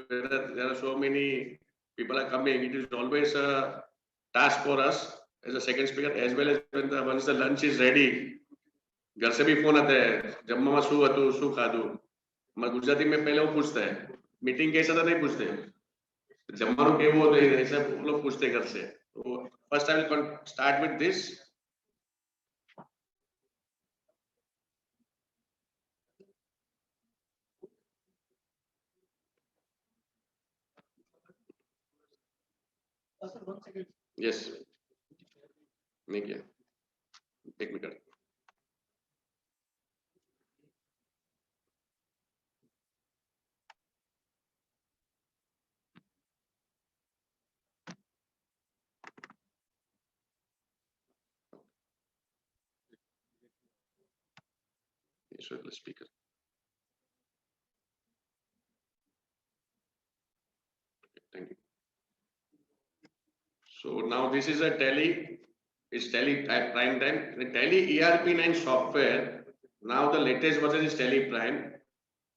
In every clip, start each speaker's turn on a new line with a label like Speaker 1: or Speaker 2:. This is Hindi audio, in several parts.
Speaker 1: there are so many people are coming, it is always a task for us as a second speaker, as well as when once the lunch is ready, घर से भी फोन आता है, जम्मा शू हतु शू खाधु, मैं गुजराती में पहले वो पूछता है, मीटिंग कैसा था नहीं पूछते, जम्मा के वो ऐसा लोग पूछते घर से. तो first I will start with this. Yes, नहीं किया, एक minute. Speaker. Thank you. So now this is a Tally. It's Tally Prime Time. The Tally ERP9 software. Now the latest version is Tally Prime.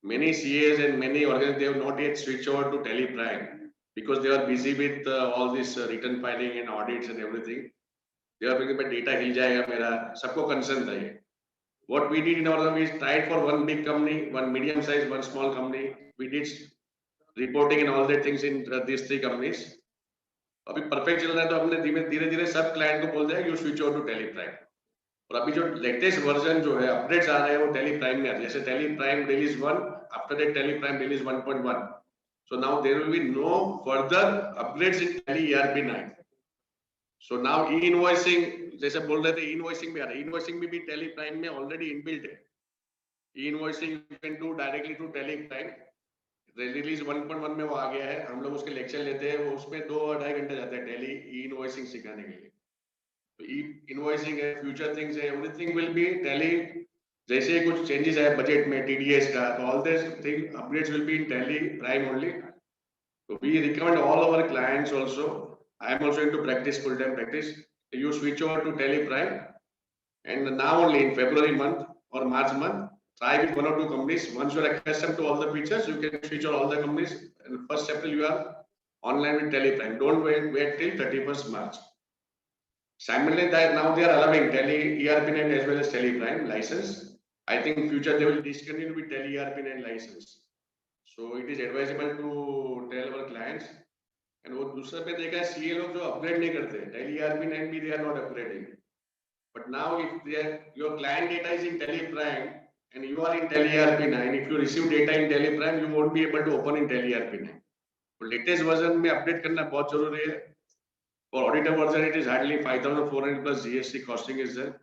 Speaker 1: Many CAs and many organizations, they have not yet switched over to Tally Prime because they are busy with all this return filing and audits and everything. They are thinking, data हिल जाएगा मेरा, सबको concern था ये. What we did in our organization, we tried for one big company, one medium size, one small company. We did reporting and all that things in these three companies. अभी परफेक्ट चल रहा है तो हमने धीरे धीरे सब क्लाइंट को बोल दिया you switch over to Tally Prime. और अभी जो लेटेस्ट वर्जन जो है अपडेट्स आ रहे हैं वो टेली प्राइम में आ रहे हैं. जैसे Tally Prime release 1, after that Tally Prime release 1.1. So now there will be no further upgrades in Tally ERP9. So now e invoicing, जैसे बोल रहे थे ई इनवॉइसिंग भी आ रहा है. इनवॉइसिंग भी टेली प्राइम में ऑलरेडी इनबिल्ट है. E invoicing you can do directly to Tally Prime. Release 1.1 में वो आ गया है. हम लोग उसके लेक्चर लेते हैं, वो उसमें 2-2.5 घंटे जाते हैं टेली ई इनवॉइसिंग सिखाने के लिए. तो ई इनवॉइसिंग है, फ्यूचर थिंग्स है, एवरीथिंग विल बी टेली. जैसे कुछ चेंजेस है बजट में TDS का, तो all this thing upgrades will be in Tally Prime only. तो we recommend all our clients also, I am also into practice, full time practice, you switch over to Tally Prime. And now only in February month or March month, try with 1 or 2 companies. Once you are accustomed to all the features, you can switch on all the companies. And 1st April you are online with Tally Prime. Don't wait till 31st March. Simultaneously, now they are allowing Tally ERP9 as well as Tally Prime license. I think future they will discontinue with Tally ERP9 license. So it is advisable to tell our clients. And वो दूसरा पे देखा है CA लोग जो अपग्रेड नहीं करते, Tally ERP9 भी they are not upgrading. But now if your client data is in Tally Prime and you are in Tally ERP9, if you receive data in Tally Prime, you won't be able to open in Tally ERP9. तो लेटेस्ट वर्जन में अपडेट करना बहुत जरूरी है. For auditor version, it is hardly 5,400 plus GST costing is there.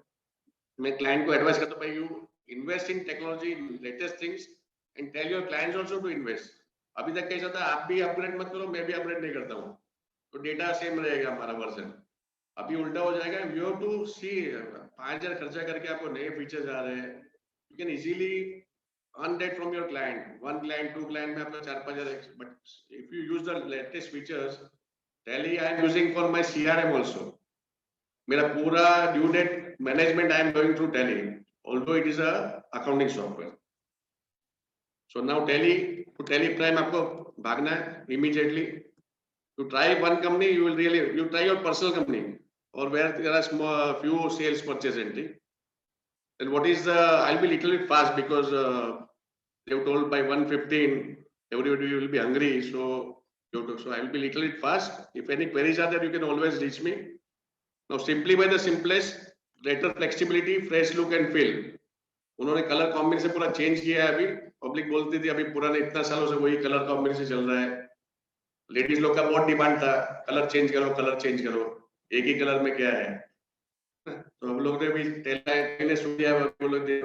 Speaker 1: मैं client को advise करता हूँ, भाई you invest in technology, latest things, and tell your clients also to invest. अभी तक कैसा था, आप भी अपग्रेड मत करो, मैं भी अपग्रेड नहीं करता हूँ, तो डेटा सेम रहेगा हमारा वर्जन. अभी उल्टा हो जाएगा. यू हैव टू सी 5,000 खर्चा करके आपको नए फीचर्स आ रहे हैं. You can easily earn that from your client. 1 client 2 client में आपका 4-5,000. But if you use the latest features, Tally I am using for my CRM also. मेरा पूरा due date management I am going through Tally, although it is a accounting software. So now Tally to Tally Prime आपको भागना है immediately. To try one company, you will really, you try your personal company or where there are small, few sales purchase entry. Then what is the, I'll be little bit fast because they have told by 1:15 everybody will be hungry, so I will be little bit fast. If any queries are there, you can always reach me. Now simply by the simplest, greater flexibility, fresh look and feel. उन्होंने कलर कॉम्बिनेशन पूरा चेंज किया है. अभी पब्लिक बोलती थी अभी पुराने इतना सालों से वही कलर कॉम्बिनेशन चल रहा है. लेडीज लोग का बहुत डिमांड था, कलर चेंज करो, कलर चेंज करो. एक ही कलर में क्या है, तो हम लोग ने भी टेली सुनिया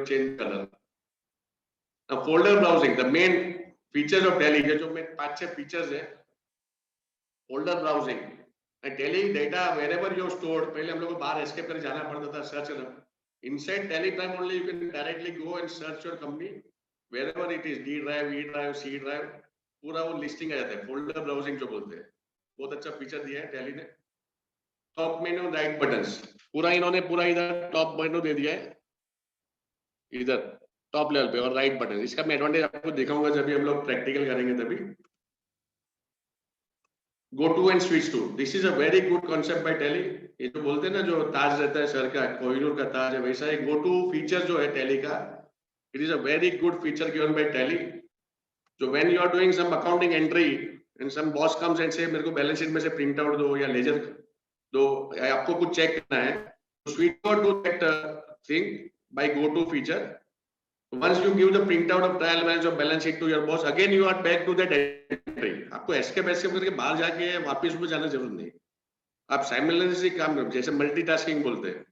Speaker 1: चेंज कलर. अब folder browsing, the main features of Tally, जो मैं 5-6 फीचर्स है. Folder browsing, Tally data wherever you stored. पहले हम लोग को बाहर एस्केप करके जाना पड़ता था, सर्च करना. Inside tele Prime only you can directly go and search your company wherever it is, D drive, E drive, C drive, पूरा वो लिस्टिंग आ जाता है. फोल्डर ब्राउजिंग जो बोलते हैं, बहुत अच्छा फीचर दिया है टेली ने. टॉप मेनू राइट बटन्स, पूरा इन्होंने पूरा इधर टॉप मेनू दे दिया है इधर टॉप लेवल पे, और राइट बटन. इसका मैं एडवांटेज आपको दिखाऊंगा जब भी हम लोग प्रैक्टिकल करेंगे तभी. go to and switch to. This is a very good concept by Tele. ये जो बोलते हैं ना, जो ताज रहता है सर का, कोहिनूर का ताज है, वैसा एक go to feature जो है Tele का, it is a very good feature given by Tele. So when you are doing some accounting entry and some boss comes and say मेरे को बैलेंस शीट में से प्रिंट आउट दो या लेजर दो, आपको कुछ चेक करना है, तो switch to that thing by go to feature. Once you give the printout of trial balance or balance sheet to your boss, again you are back to that entry. आपको escape करके बाहर जाके वापस उसमें जाने जरूरत नहीं. आप simultaneously काम करो, जैसे multitasking बोलते हैं.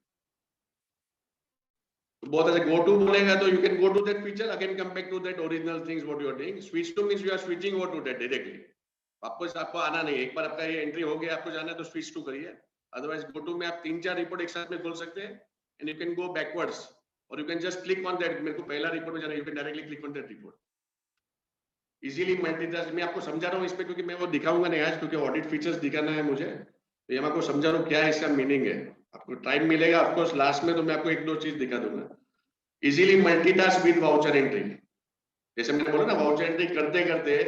Speaker 1: बहुत ऐसे go to बोलेगा तो you can go to that feature, again come back to that original things what you are doing. Switch to means you are switching over to that directly. आपको आना नहीं है, एक बार आपका ये एंट्री हो गया, आपको जाना है तो switch to करिए. Otherwise go to में आप 3-4 रिपोर्ट एक साथ में खोल सकते हैं and you can go backwards. Or you can just click on that. मेरे को पहला रिपोर्ट में जाना है, you can directly click on that report. Easily multitask. मैं आपको समझा रहा हूँ इसमें क्योंकि मैं वो दिखाऊंगा नहीं आज, क्योंकि ऑडिट फीचर्स दिखाना है मुझे, तो ये मैं आपको समझा रहा हूँ क्या इसका मीनिंग है. आपको टाइम मिलेगा ऑफकोर्स लास्ट में, तो मैं आपको एक दो चीज दिखा दूंगा. Easily multitask with voucher entry. जैसे मैंने बोला ना, वाउचर एंट्री करते करते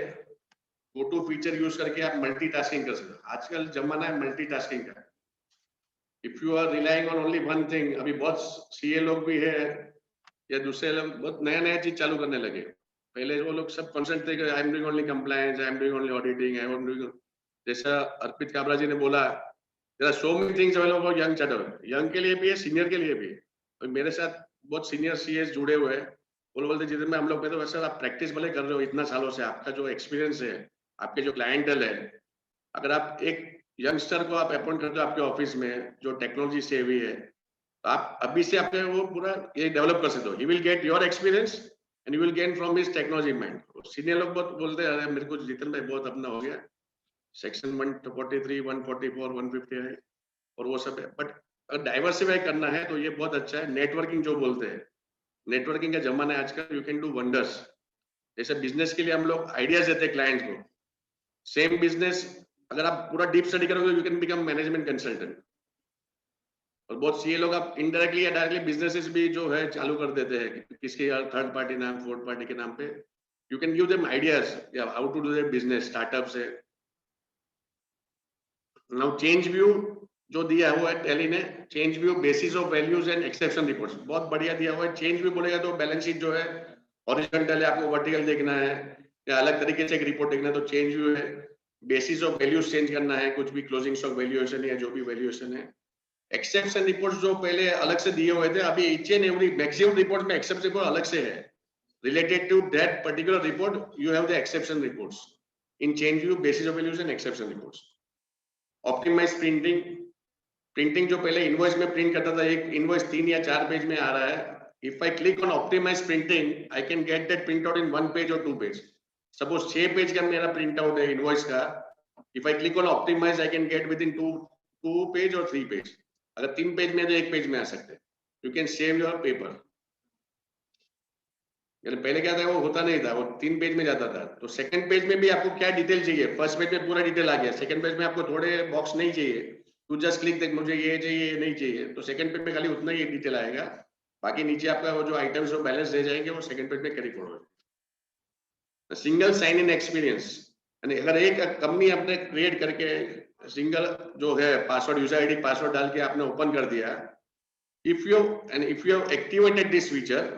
Speaker 1: गो टू फीचर यूज करके आप मल्टीटास्किंग कर सकते हो. आजकल जमाना है मल्टीटास्किंग का. If you are relying on only one thing, अभी बहुत सीए लोग भी है या दूसरे लोग बहुत नया नया चीज चालू करने लगे. पहले वो लोग सब कॉन्सेंट्रेट थे कि I am doing only compliance, I am doing only auditing, I am doing, जैसा अर्पित काबरा जी ने बोला, there are so many things available for young charter. Young के लिए भी है, सीनियर के लिए भी है. तो मेरे साथ बहुत सीनियर सीएस जुड़े हुए हैं. वो बोलते जितने में हम लोग, तो वैसे आप प्रैक्टिस भले कर रहे हो इतना सालों से, आपका जो एक्सपीरियंस है, आपके जो क्लाइंटल है, अगर आप एक यंगस्टर को आप अपॉइंट करते हो आपके ऑफिस में जो टेक्नोलॉजी से भी है, तो आप अभी से आपके वो पूरा ये डेवलप कर सकते हो. He will get your experience and you will gain from his technology mind. Senior लोग बहुत बोलते हैं मेरे को जितन भाई बहुत अपना हो गया, सेक्शन 143, 144, 150 है और वो सब है. बट अगर डाइवर्सिफाई करना है तो ये बहुत अच्छा है. नेटवर्किंग जो बोलते हैं, नेटवर्किंग का जमाना है आजकल. You can do wonders. जैसे बिजनेस के लिए हम लोग आइडियाज देते हैं क्लाइंट्स को. सेम बिजनेस अगर आप पूरा डीप स्टडी करोगे, you can become management consultant. और बहुत सीए लोग आप इनडायरेक्टली या डायरेक्टली बिजनेसेस भी जो है चालू कर देते हैं किसके थर्ड पार्टी नाम, फोर्थ पार्टी के नाम पे. You can give them ideas या how to do their business startup से. नाउ चेंज व्यू जो दिया हुआ है टेली ने, change view basis of values and exception reports, बहुत बढ़िया दिया हुआ है. चेंज व्यू बोलेगा तो बैलेंस शीट जो है हॉरिजॉन्टल है, आपको वर्टिकल देखना है या अलग तरीके से एक रिपोर्ट देखना है, तो चेंज व्यू है. बेसिस ऑफ वैल्यूज चेंज करना है, कुछ भी क्लोजिंग स्टॉक वैल्यूएशन या जो भी वैल्यूएशन है. एक्सेप्शन रिपोर्ट्स जो पहले अलग से दिए हुए थे, अभी each and every maximum report में एक्सेप्शन रिपोर्ट अलग से है. Related to that particular report you have the exception reports in change view, basis of values and exception reports. Optimise printing. Printing जो पहले इनवॉइस में प्रिंट करता था, एक इनवॉइस 3 या 4 पेज में आ रहा है. If I click on optimise printing, I can get that print out in 1 page और 2 पेज. सपोज 6 पेज का मेरा प्रिंट आउट है इनवॉइस का. If I click on optimise, I can get within 2 page और 3 पेज. अगर 3 पेज में तो 1 पेज में आ सकते हैं. You can save your paper. पहले क्या था, वो होता नहीं था, वो 3 पेज में जाता था. तो सेकंड पेज में भी आपको क्या डिटेल चाहिए, फर्स्ट पेज में पूरा डिटेल आ गया, सेकंड पेज में आपको थोड़े बॉक्स नहीं चाहिए, तो जस्ट क्लिक देख मुझे ये चाहिए ये नहीं चाहिए, तो सेकंड पेज में खाली उतना ही डिटेल आएगा. बाकी नीचे आपका वो जो आइटम्स और बैलेंस रह जाएंगे वो सेकंड पेज में carry forward. Single sign in experience. यानी अगर एक कंपनी आपने क्रिएट करके सिंगल जो है पासवर्ड, यूजर आईडी पासवर्ड डाल के आपने ओपन कर दिया, if you activated this feature,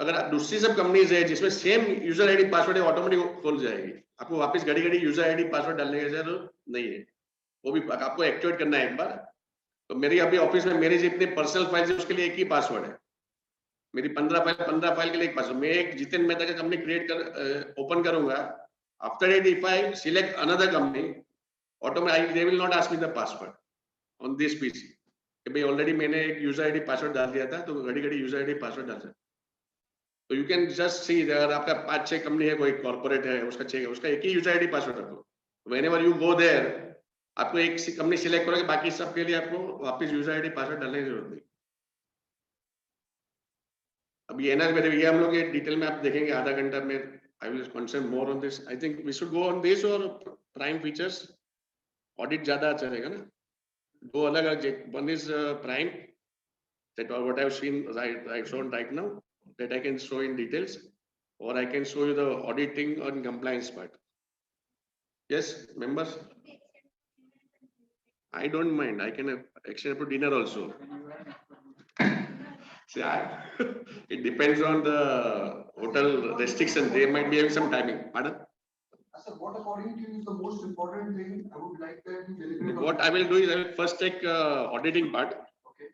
Speaker 1: अगर दूसरी सब कंपनीज है जिसमें सेम यूजर आईडी पासवर्ड है, ऑटोमेटिक खोल जाएगी. आपको वापस घड़ी घड़ी यूजर आईडी पासवर्ड डालने की जरूरत नहीं है. वो भी आपको एक्टिवेट करना है एक बार. तो मेरी अभी ऑफिस में मेरी जितने पर्सनल फाइल्स है उसके लिए एक ही पासवर्ड है. मेरी 15 फाइल के लिए एक पासवर्ड. मैं एक जितेन मेहता का कंपनी क्रिएट कर ओपन करूंगा, after it if I select another company, automatically they will not ask me the password on this PC. कि भाई ऑलरेडी मैंने एक यूजर आईडी पासवर्ड डाल दिया था, तो घड़ी घड़ी यूजर आईडी पासवर्ड डाल सकते. तो यू कैन जस्ट सी, अगर आपका 5-6 कंपनी है, कोई कॉर्पोरेट है, उसका चाहिए, उसका एक ही यूजर आईडी पासवर्ड रखो. व्हेनेवर यू गो देयर, आपको एक कंपनी सिलेक्ट करोगे, बाकी सब के लिए आपको वापस यूजर आईडी पासवर्ड डालने की जरूरत नहीं. अब ये हम लोग ये डिटेल में आप देखेंगे आधा घंटा में. I will concern more on this. I think we should go on this और प्राइम फीचर्स. ऑडिट ज्यादा अच्छा रहेगा ना. दो अलग अलग, one is Prime, that what I've seen I've shown right now, that I can show in details, or I can show you the auditing and compliance part. Yes, members. I don't mind. I can extend up to dinner also. See, it depends on the hotel restriction. They might be having some timing. Pardon?
Speaker 2: So what according to you is the most important thing? I would like that you deliberate on
Speaker 1: What I will do is I will first take auditing part.
Speaker 2: Okay.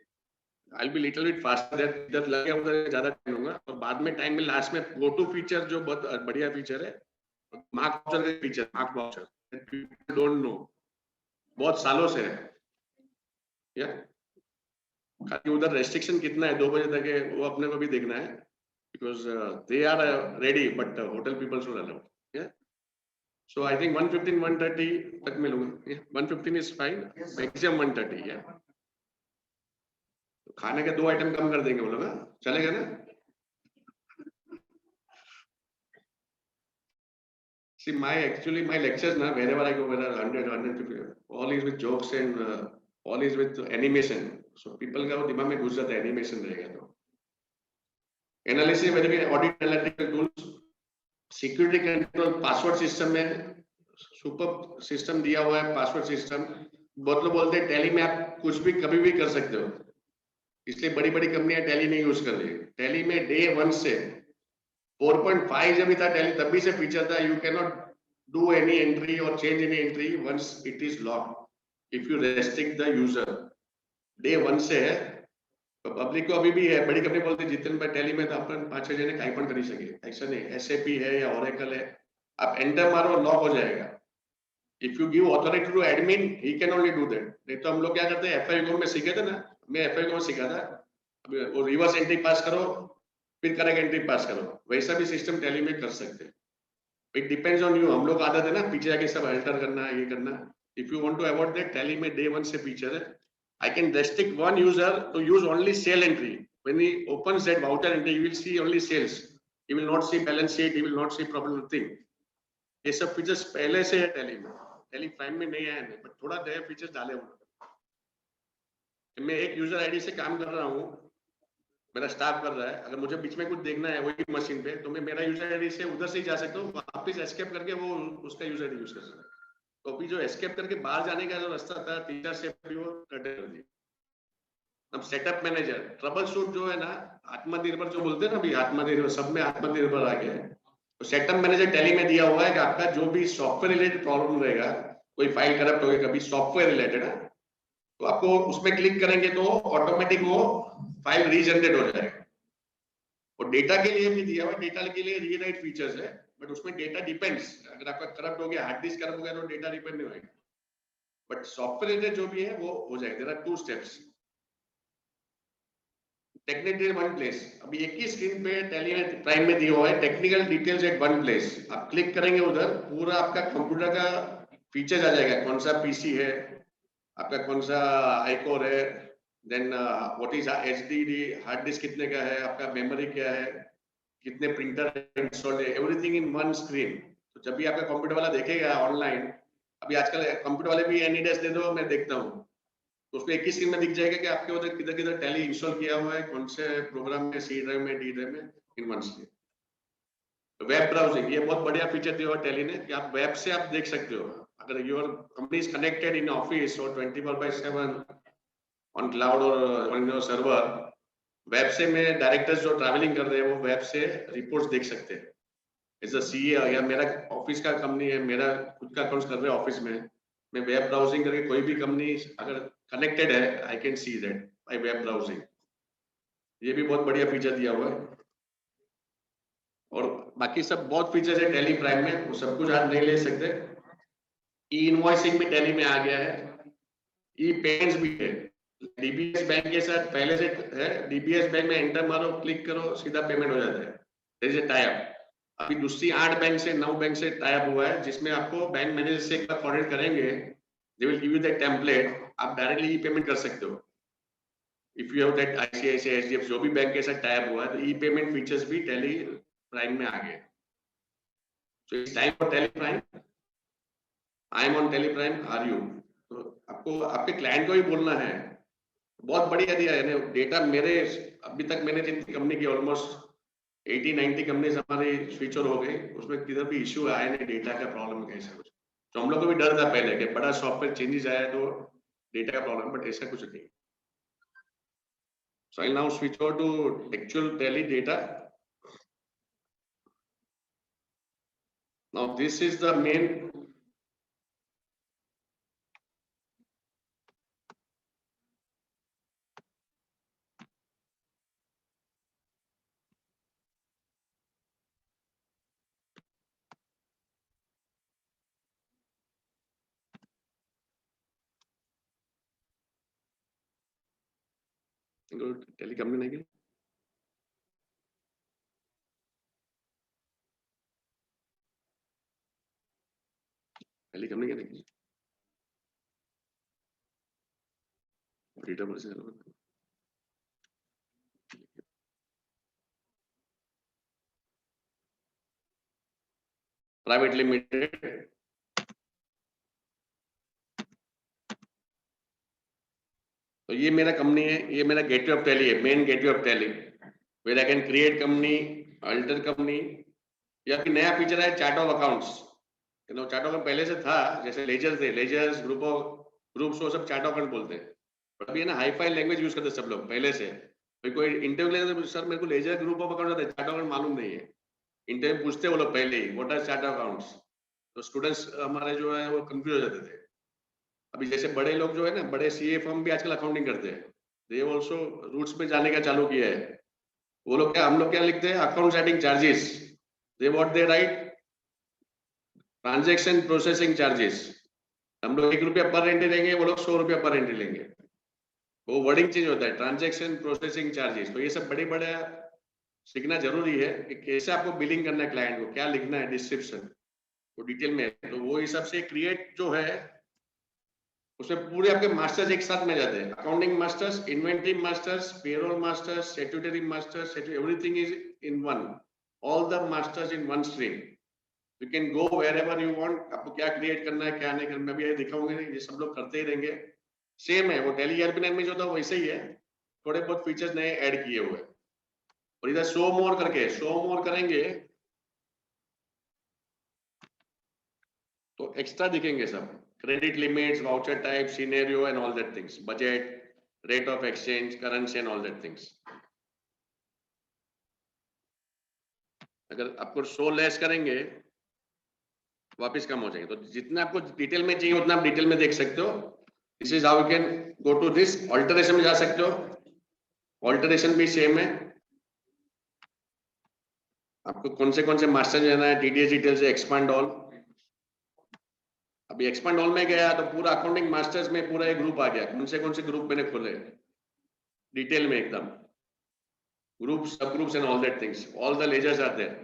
Speaker 1: I'll be little bit faster. इधर लगे उधर ज़्यादा टाइम लूँगा और बाद में टाइम में लास्ट में गो टू फीचर जो बहुत बढ़िया फीचर है, मार्क वाउचर का feature, mark voucher, people don't know, बहुत सालों से है, या खाली उधर रेस्ट्रिक्शन कितना है 2 बजे तक है वो अपने को भी देखना है, because they are ready but hotel people should allow, yeah. So I think 115, 130 तक मैं लूँगा, yeah. 115 is fine, maximum 130, yeah. खाने के 2 आइटम कम कर देंगे वो लोग, चलेगा ना? See, my lectures now, wherever I go, whether 100, 150, all is with jokes and all is with animation. So people का वो दिमाग में घुस जाता है, animation रहेगा तो. Analysis, whether we audit analytical tools, security control, password system में super system दिया हुआ है, password system. बहुत लोग बोलते हैं टैली में आप कुछ भी कभी भी कर सकते हो, इसलिए बड़ी बड़ी कंपनियां टैली नहीं यूज कर रही. टैली में डे 1 से 4.5 जब भी था टैली तभी से फीचर था, you can not do any entry और change any entry once it is locked if you restrict the user. Day 1 से है, तो पब्लिक को अभी भी है, बड़ी कंपनी बोलते जितने पर टैली में तो अपन 5-6 जने काई पण करी सके, ऐसा नहीं. एसएपी है या ओरेकल है, आप एंटर मारो लॉक हो जाएगा. If you give authority to admin he can only do that. नहीं तो हम लोग क्या करते हैं, एफआईओ में सीखे थे ना, मैं एफआईओ में सीखा था, वो रिवर्स एंट्री पास करो फिर करेक्ट एंट्री पास करो, वैसा भी सिस्टम टैली में कर सकते हैं. It depends on you. हम लोग आदत है ना पीछे आके सब अल्टर करना, ये करना. If you want to avoid that, Tally में डे 1 से फीचर है, I can restrict one user to use only sale entry. When he opens that voucher entry you will see only sales, you will not see balance sheet, you will not see problem nothing. ये सब फीचर्स पहले से है टैली में, टैली प्राइम में नहीं आया नहीं, बट थोड़ा नए फीचर्स डाले हुए. मैं एक यूजर आईडी से काम कर रहा हूँ, मेरा स्टाफ कर रहा है, अगर मुझे बीच में कुछ देखना है वही मशीन पे, तो मैं मेरा यूजर आईडी से उधर से ही जा सकता हूँ, वापस एस्केप करके वो उसका यूजर आईडी यूज कर सकता है. तो अभी जो एस्केप करके बाहर जाने का जो रास्ता था 3-4 स्टेप भी वो कट कर दिया. अब सेटअप मैनेजर, ट्रबल शूट जो है ना, आत्मनिर्भर जो बोलते हैं ना, अभी आत्मनिर्भर, सब में आत्मनिर्भर आ गया है. तो सेटअप मैनेजर टैली में दिया हुआ है कि आपका जो भी सॉफ्टवेयर रिलेटेड प्रॉब्लम रहेगा, कोई फाइल करप्ट हो गई कभी सॉफ्टवेयर रिलेटेड है, तो आपको उसमें क्लिक करेंगे तो ऑटोमेटिक वो फाइल रीजनरेट हो जाएगा. और डेटा के लिए भी दिया हुआ, डेटा के लिए रीराइट फीचर्स है, बट उसमें डेटा डिपेंड्स, अगर आपका करप्ट हो गया, हार्ड डिस्क करप्ट हो गया तो डेटा रिपेयर नहीं होगा, बट सॉफ्टवेयर रिलेटेड जो भी है वो हो जाएगा. There are 2 steps. Technical one place, अभी एक ही स्क्रीन पे टैली में प्राइम में दिया हुआ है technical details at one place. आप क्लिक करेंगे उधर पूरा आपका कंप्यूटर का फीचर्स आ जाएगा, कौन सा पीसी है आपका, कौन सा आईकोर है, then what is HDD, hard disk कितने का है आपका, मेमोरी क्या है, कितने प्रिंटर इंस्टॉल्ड है, एवरीथिंग इन वन स्क्रीन. तो जब भी आपका कंप्यूटर वाला देखेगा ऑनलाइन, अभी आजकल कंप्यूटर वाले भी एनी डेस्क दे दो मैं देखता हूँ, तो उसको एक ही स्क्रीन में दिख जाएगा कि आपके उधर किधर किधर टैली इंस्टॉल किया हुआ है, कौन से प्रोग्राम में, सी ड्राइव में, डी ड्राइव में, इन वन स्क्रीन. वेब ब्राउजिंग, ये बहुत बढ़िया फीचर दिया हुआ टैली ने कि आप वेब से आप देख सकते हो. अगर your company is connected in office और 24/7 ऑन क्लाउड और ऑन योर सर्वर, वेब से में डायरेक्टर्स जो ट्रैवलिंग कर रहे हैं वो वेब से रिपोर्ट्स देख सकते हैं. एज अ सीए या मेरा ऑफिस का कंपनी है, मेरा खुद का अकाउंट्स कर रहे हैं ऑफिस में, मैं वेब ब्राउजिंग करके कोई भी कंपनी अगर कनेक्टेड है, I can see that bye web browsing. ये भी बहुत बढ़िया फीचर दिया हुआ है. और बाकी सब बहुत फीचर्स है टैली प्राइम में, वो सब कुछ आप नहीं ले सकते. ई इनवॉइसिंग भी टैली में आ गया है, ई पेमेंट्स भी है. डीबीएस बैंक के साथ पहले से है, डीबीएस बैंक में एंटर मारो, क्लिक करो, सीधा पेमेंट हो जाता है. There is a tie up. अभी दूसरी 8 बैंक से 9 बैंक से टाई अप हुआ है, जिसमें आपको बैंक मैनेजर से एक बार कोऑर्डिनेट करेंगे, they will give you that template, आप डायरेक्टली ई पेमेंट कर सकते हो. If you have that ICICI, HDFC जो भी बैंक के साथ टाई अप हुआ है, तो ई पेमेंट फीचर्स भी टैली प्राइम में आ गए. So it's time for Tally Prime. I am on Tally Prime, are you? तो आपको आपके क्लाइंट को ही बोलना है. बहुत बढ़िया दिया है डेटा. मेरे अभी तक मैंने जितनी कंपनी की ऑलमोस्ट 80-90 कंपनीज हमारी स्विच ओवर हो गई, उसमें किधर भी इश्यू आया नहीं डेटा का प्रॉब्लम कैसे कुछ. तो हम लोग को भी डर था पहले कि बड़ा सॉफ्टवेयर चेंजेस आया तो डेटा का प्रॉब्लम, बट ऐसा कुछ नहीं. So I'll now switch over to actual tally data. Now this is the main. Tally company नहीं की. Tally company क्या नहीं की. Data बस प्राइवेट लिमिटेड. तो ये मेरा कंपनी है, ये मेरा गेटवे ऑफ टैली है, main gateway of Tally, where I can create company, alter company, या फिर नया फीचर है chart of accounts. Chart of account पहले से था, जैसे लेजर थे, लेजर्स, ग्रुप्स वो सब चार्ट ऑफ अकाउंट बोलते हैं. अभी है ना हाई फाई लैंग्वेज यूज करते हैं सब लोग पहले से. कोई इंटरव्यू लेते हैं, सर मेरे को ledger group of account chart of account मालूम नहीं है. इंटरव्यू पूछते वो लोग पहले ही, what are chart of accounts. तो स्टूडेंट्स हमारे जो है वो कंफ्यूज हो जाते थे. अभी जैसे बड़े लोग जो है ना, बड़े सीए फर्म भी आजकल अकाउंटिंग करते हैं, दे ऑल्सो रूट्स में जाने का चालू किया है. वो लोग क्या, हम लोग क्या लिखते हैं, account setting charges. They what they right, transaction processing charges. हम लोग 1 रुपया पर एंट्री लेंगे, वो लोग 100 रुपया पर एंट्री लेंगे. वो वर्डिंग चेंज होता है, ट्रांजैक्शन प्रोसेसिंग चार्जेस. तो ये सब बड़े बड़े सीखना जरूरी है कि कैसे आपको बिलिंग करना है, क्लाइंट को क्या लिखना है, डिस्क्रिप्शन वो डिटेल में. तो वो हिसाब से क्रिएट जो है, उसमें पूरे आपके मास्टर्स एक साथ में जाते हैं. Accounting masters, inventory masters, payroll masters, statutory masters, everything is in one. All the masters in one stream. You can go wherever you want. आपको क्या क्रिएट करना है, क्या नहीं करना, अभी दिखाऊंगे नहीं, ये सब लोग करते ही रहेंगे. सेम है वो टैली ERP9 में जो था वैसे ही है, थोड़े बहुत फीचर्स नए ऐड किए हुए. और इधर शो मोर करके, शो मोर करेंगे तो एक्स्ट्रा दिखेंगे सब. Credit limits, voucher type, scenario and all that things, budget, rate of exchange, currency and all that things. अगर आपको शो लेस करेंगे वापस कम हो जाएंगे. तो जितना आपको डिटेल में चाहिए उतना आप डिटेल में देख सकते हो. This is how you can go to this. Alteration में जा सकते हो, ऑल्टरेशन भी सेम है. आपको कौन से मास्टर लेना है, TDS डिटेल से एक्सपांड ऑल. अभी एक्सपांड ऑल में गया तो पूरा अकाउंटिंग मास्टर्स में पूरा एक ग्रुप आ गया. कौन से ग्रुप मैंने खोले डिटेल में एकदम, ग्रुप, सब groups and all that things, all the ledgers आते हैं.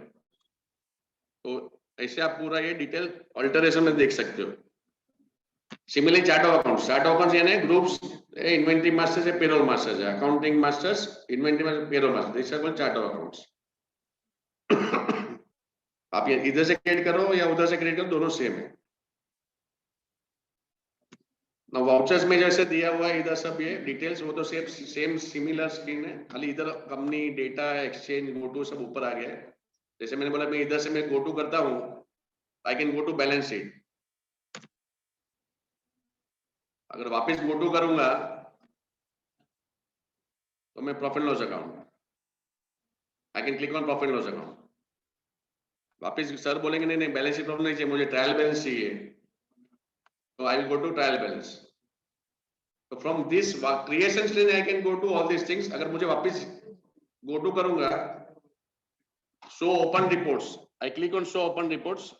Speaker 1: तो ऐसे आप पूरा ये डिटेल ऑल्टरेशन में देख सकते हो. सिमिलरली चार्ट ऑफ अकाउंट्स, यानी ग्रुप्स, इन्वेंटरी मास्टर्स है, पेरोल मास्टर्स है, accounting masters, inventory masters, payroll masters, this are called chart of accounts. आप ये इधर से क्रिएट करो या उधर से क्रिएट करो, दोनों सेम है. वाउचर्स में जैसे दिया हुआ है इधर सब ये डिटेल्स, वो तो सेम सिमिलर स्क्रीन है, खाली इधर कंपनी, डेटा, एक्सचेंज, गोटू सब ऊपर आ गया है. जैसे मैंने बोला, मैं इधर से मैं गोटू करता हूँ, I can go to balance sheet. अगर वापस गोटू करूंगा तो मैं profit loss account, I can click on profit loss account. वापस सर बोलेंगे नहीं नहीं बैलेंस शीट प्रॉफिट नहीं चाहिए, मुझे ट्रायल बैलेंस चाहिए, तो I will go to trial balance. तो from this creation screen I can go to all this things. अगर मुझे वापस गो टू करूंगा, show open reports, I click on show open reports,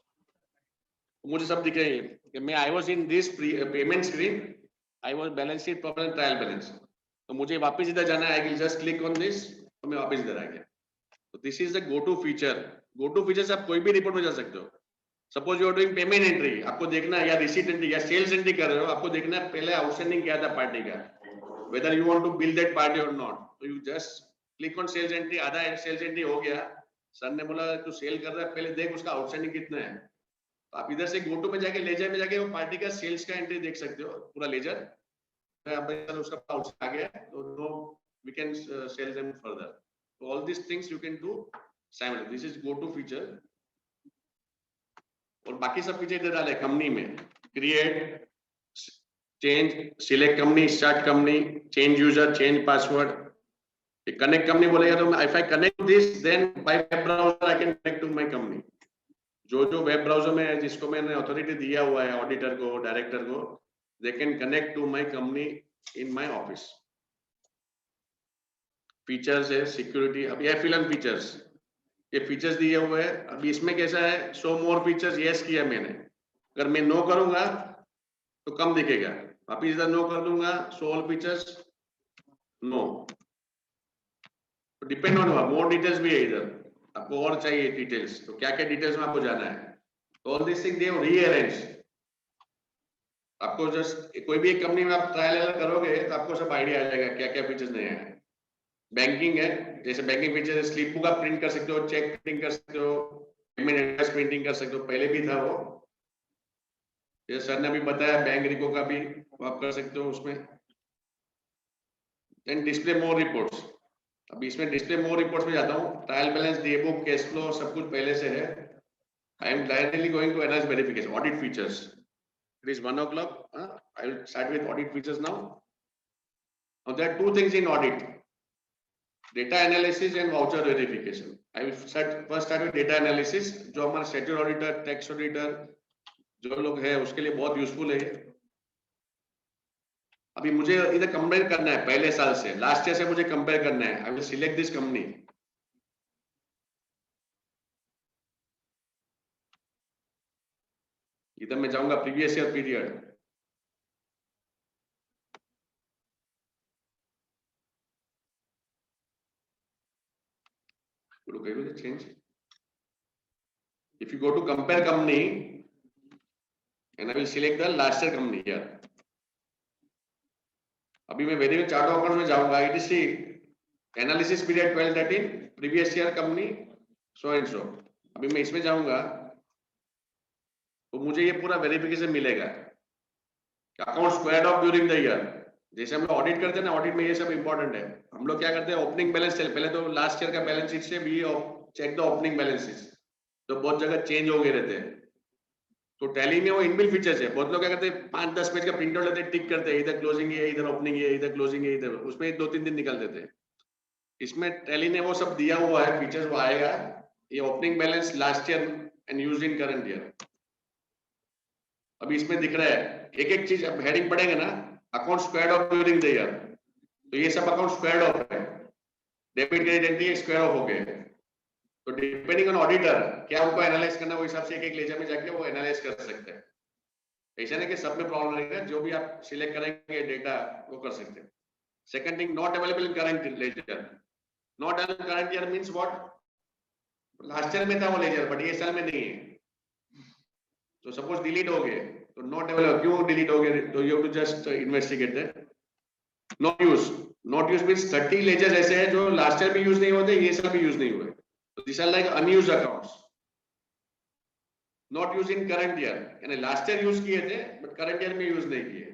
Speaker 1: मुझे सब दिख रही है कि मैं I was in this payment screen, I was balance sheet, profit and trial balance. तो मुझे वापस इधर जाना है, I will just click on this, तो मैं वापस इधर आ गया. तो this is the go to feature. Go to feature से आप कोई भी रिपोर्ट में जा सकते हो. Suppose you are doing payment entry, आपको देखना है, या रिसीट एंट्री या सेल्स एंट्री कर रहे हो, आपको देखना है पहले आउटस्टैंडिंग क्या था पार्टी का, whether you want to bill that party और नॉट. तो you just click on sales entry. आधा सेल्स एंट्री हो गया, सर ने बोला तू सेल कर रहा है, पहले देख उसका आउटस्टैंडिंग कितना है. तो आप इधर से गो टू में जाके, लेजर में जाके वो पार्टी का सेल्स का एंट्री देख सकते हो, पूरा लेजर. उसका आउटस्टैंडिंग आ गया तो no we can sell them further. So all these things you can do simultaneously. This is go to feature. और बाकी सब फीचर इधर डाले कंपनी में, create, change, select company, start company, change user, change password. Connect company बोलेगा तो if I connect this, then by web browser I can connect to my company. जो वेब ब्राउजर में है, जिसको मैंने अथॉरिटी दिया हुआ है ऑडिटर को, डायरेक्टर को, they can connect to my company in my office. Features है सिक्योरिटी, अब ये फिलहाल फीचर्स, ये फीचर्स दिए हुए हैं. अभी इसमें कैसा है, शो मोर फीचर्स यस किया मैंने, अगर मैं नो करूंगा तो कम दिखेगा, वापिस इधर नो कर दूंगा, show all features no. Depend on more details भी है इधर, आपको और चाहिए डिटेल्स तो क्या क्या डिटेल्स में आपको जाना है. All this thing they have rearrange. आपको जस्ट कोई भी एक कंपनी में आप ट्रायल करोगे तो आपको सब आइडिया आ जाएगा क्या क्या फीचर्स नए हैं. बैंकिंग है, जैसे बैंकिंग फीचर स्लिप बुक आप प्रिंट कर सकते हो, चेक प्रिंट कर सकते हो, पेमेंट एड्रेस प्रिंटिंग कर सकते हो, पहले भी था वो, जैसे सर ने अभी बताया बैंक रिको का भी आप कर सकते हो उसमें. देन डिस्प्ले मोर रिपोर्ट्स, अभी इसमें डिस्प्ले मोर रिपोर्ट्स में जाता हूँ. Trial balance, day book, cash flow सब कुछ पहले से है. I am directly going to analyse verification, audit features. It is 1 o'clock. I will start with audit features now. Now there are two things in audit: data analysis and voucher verification. I will first start with data analysis, जो हमारा स्टैट्यूटरी ऑडिटर, टैक्स ऑडिटर जो लोग है उसके लिए बहुत यूजफुल है. अभी मुझे इधर कंपेयर करना है पहले साल से, लास्ट ईयर से मुझे कंपेयर करना है. I will select this company. इधर मैं जाऊंगा previous year period. Look, I will change. If you go to compare company, and I will select the last year company here. अभी मैं वेरिएबल चार्ट अकाउंट में जाऊंगा. It is analysis period 12-13, previous year company so and so. अभी मैं इसमें जाऊंगा तो मुझे ये पूरा वेरिफिकेशन मिलेगा. Account squared of during the year, जैसे हम लोग ऑडिट करते हैं ना, ऑडिट में ये सब इंपॉर्टेंट है. हम लोग क्या करते हैं, ओपनिंग बैलेंस, पहले तो लास्ट ईयर का बैलेंस शीट से भी check the opening balance sheet, तो बहुत जगह चेंज हो गए रहते हैं. तो टैली में वो इनबिल्ट फीचर्स है. बहुत लोग क्या करते हैं, 5-10 पेज का प्रिंट आउट लेते हैं, टिक करते हैं, इधर क्लोजिंग है, इधर ओपनिंग है, इधर क्लोजिंग है, इधर, उसमें 2-3 दिन निकल देते हैं. इसमें टैली ने वो सब दिया हुआ है, फीचर्स वो आएगा. ये opening balance last year and used in current year. अभी इसमें दिख रहा है एक एक चीज. अब हेडिंग पढ़ेंगे ना, account squared of during the year, तो ये सब अकाउंट स्क्वायर्ड ऑफ है. Debit credit entry square of हो गए. तो डिपेंडिंग ऑन ऑडिटर क्या उनको एनालाइज करना, वो हिसाब से एक एक लेजर में जाके वो एनालाइज कर सकते हैं. ऐसा नहीं कि सब में प्रॉब्लम रहेगा, जो भी आप सिलेक्ट करेंगे डेटा वो कर सकते हैं. Second thing, not available in current ledger. Not available current year means what, last year में था वो लेजर बट ये साल में नहीं है. तो सपोज डिलीट हो गए तो नॉट अवेलेबल, क्यों डिलीट हो गए, तो you have to just investigate that. Not use, not use means 30 ledger ऐसे हैं जो लास्ट ईयर भी यूज नहीं होते, ये साल भी यूज नहीं हुए. तो this are like unused accounts, not use in current year, यानी लास्ट ईयर यूज किए थे बट करंट ईयर में यूज नहीं किए.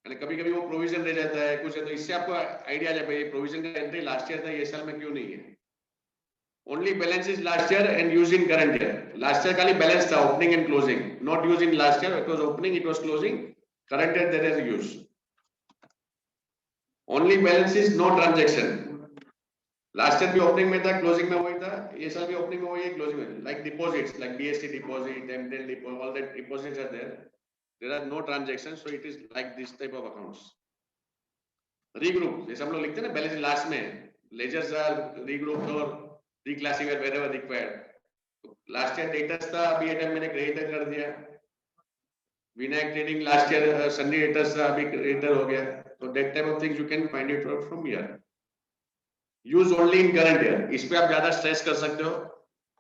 Speaker 1: यानी कभी कभी वो प्रोविजन रह जाता है कुछ है, तो इससे आपको आइडिया आ जाए ये प्रोविजन का एंट्री लास्ट ईयर था, ये साल में क्यों नहीं है. Only balance is last year and used in current year. Last year खाली balance था, opening and closing, not used in last year. It was opening, it was closing. Current year there is use. Only balance is no transaction. Last year भी opening में था, closing में वही था, ये साल भी opening में वही है, closing में. Like deposits, like DST deposit, MDL deposit, all that deposits are there. There are no transactions, so it is like this type of accounts. Regroup, जैसे हम लोग लिखते हैं ना balance last में, ledgers are regrouped or reclassified wherever required. Last year debtors था, अभी ये टाइम मैंने क्रेडिटर कर दिया. Vinayak trading last year Sunny debtors था, अभी क्रेडिटर हो गया. तो that type of things you can find it out from here. Use only in current year. इस पे आप ज्यादा स्ट्रेस कर सकते हो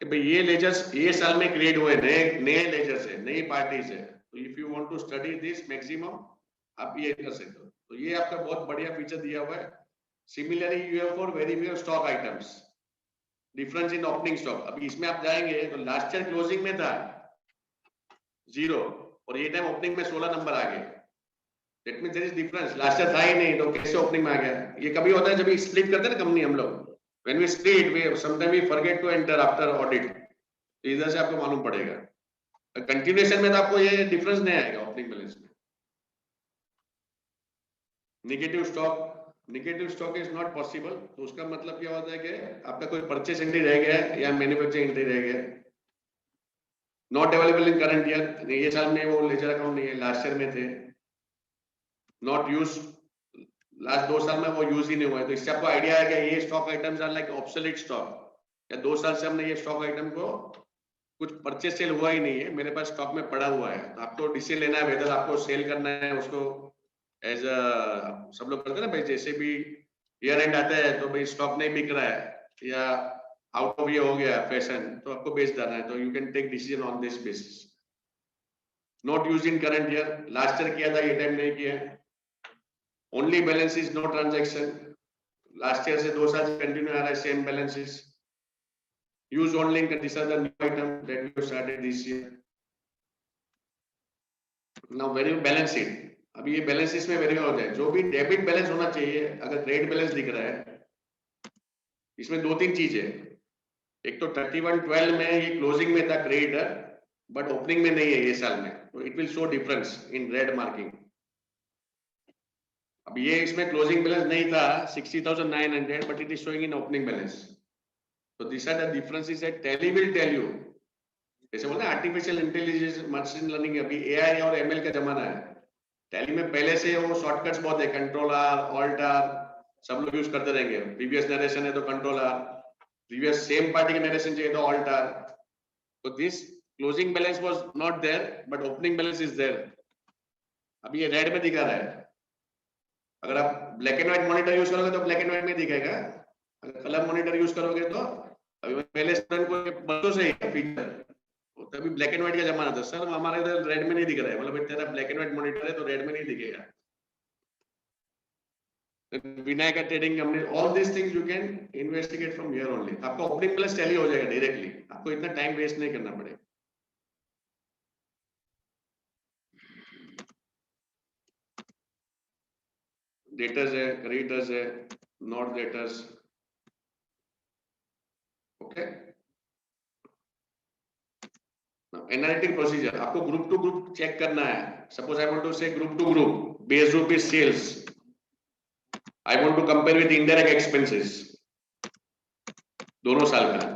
Speaker 1: कि भाई ये लेजर्स ये साल में क्रिएट हुए, नए लेजर्स है, नई पार्टीज है. तो if you want to study this maximum आप ये कर सकते हो. तो ये आपका बहुत बढ़िया फीचर दिया हुआ है. Similarly you have for verify stock items, difference in opening stock. अभी इसमें आप जाएंगे तो लास्ट ईयर क्लोजिंग में था 0 और ये टाइम ओपनिंग में 16 नंबर आ गए. That means there is difference. Last year था ही नहीं तो कैसे ओपनिंग में आ गया. ये कभी होता है जब स्प्लिट करते हैं ना कंपनी हम लोग, when we split we sometime we forget to enter after audit. तो इधर से आपको मालूम पड़ेगा. कंटिन्यूएशन में तो आपको ये डिफरेंस नहीं आएगा ओपनिंग बैलेंस में. Negative stock is not possible. तो उसका मतलब क्या होता है कि आपका कोई परचेस एंट्री रह गया है या मैन्युफैक्चरिंग एंट्री रह गया है, not available in current year, ये साल में वो लेजर अकाउंट नहीं है, लास्ट ईयर में थे, नॉट यूज, लास्ट 2 साल में वो यूज ही नहीं हुआ है। तो इससे आपको आइडिया है कि ये stock items are like obsolete stock, या 2 साल से हमने ये स्टॉक आइटम को कुछ परचेस सेल हुआ ही नहीं है, मेरे पास स्टॉक में पड़ा हुआ है। तो आपको डिसीजन लेना है वेदर आपको सेल करना है उसको, एज अ सब लोग करते हैं ना भाई, जैसे भी ईयर एंड आता है तो भाई स्टॉक नहीं बिक रहा है या आउट ऑफ ये हो गया फैशन, तो आपको बेच देना है, तो you can take decision on this basis. Not use in current year, last year किया था, ये टाइम नहीं किया। Only balance is no transaction, last year से 2 साल से कंटिन्यू आ रहा है same balances. Use only in, this are the new item that we have started this year. Now very balance sheet, अभी ये बैलेंस शीट में वेरीफाई हो जाए, जो भी डेबिट बैलेंस होना चाहिए, अगर क्रेडिट बैलेंस दिख रहा है, इसमें 2-3 चीज है। एक तो 31/12 में ये क्लोजिंग में था क्रेडिटर, बट ओपनिंग में नहीं है ये साल में, तो it will show difference in red marking. अब ये इसमें क्लोजिंग बैलेंस नहीं था 60,900, but it is showing in opening balance. तो this are the differences that Tally will tell you. जैसे बोलते हैं आर्टिफिशियल इंटेलिजेंस, मशीन लर्निंग, अभी एआई और एमएल का जमाना है। टैली में पहले से वो शॉर्टकट्स बहुत है, कंट्रोल आर, ऑल्ट आर, सब लोग यूज करते रहेंगे। प्रीवियस नरेशन है तो control R, previous same party के नरेशन चाहिए तो ऑल्ट आर। तो this closing balance was not there, but opening balance is there. अभी ये रेड में दिखा रहा है। अगर आप black and white monitor use करोगे तो ब्लैक एंड व्हाइट में दिखेगा, अगर कलर मॉनिटर यूज करोगे तो, अभी मैं पहले स्टूडेंट को बच्चों से ही फीचर, तभी ब्लैक एंड व्हाइट का जमाना था, सर हमारे इधर रेड में नहीं दिख रहा है, मतलब तेरा ब्लैक एंड व्हाइट मॉनिटर है तो रेड में नहीं दिखेगा। Vinayaka trading company, all this things you can investigate from here only. आपका ओपनिंग प्लस टैली हो जाएगा डायरेक्टली, आपको इतना टाइम वेस्ट नहीं करना पड़ेगा। डेटर्स है, क्रेडिटर्स है, not debtors, okay. Analytic procedure, आपको ग्रुप टू ग्रुप चेक करना है। Suppose I want to say group to group, base group is sales, I want to compare with indirect expenses दोनों साल का,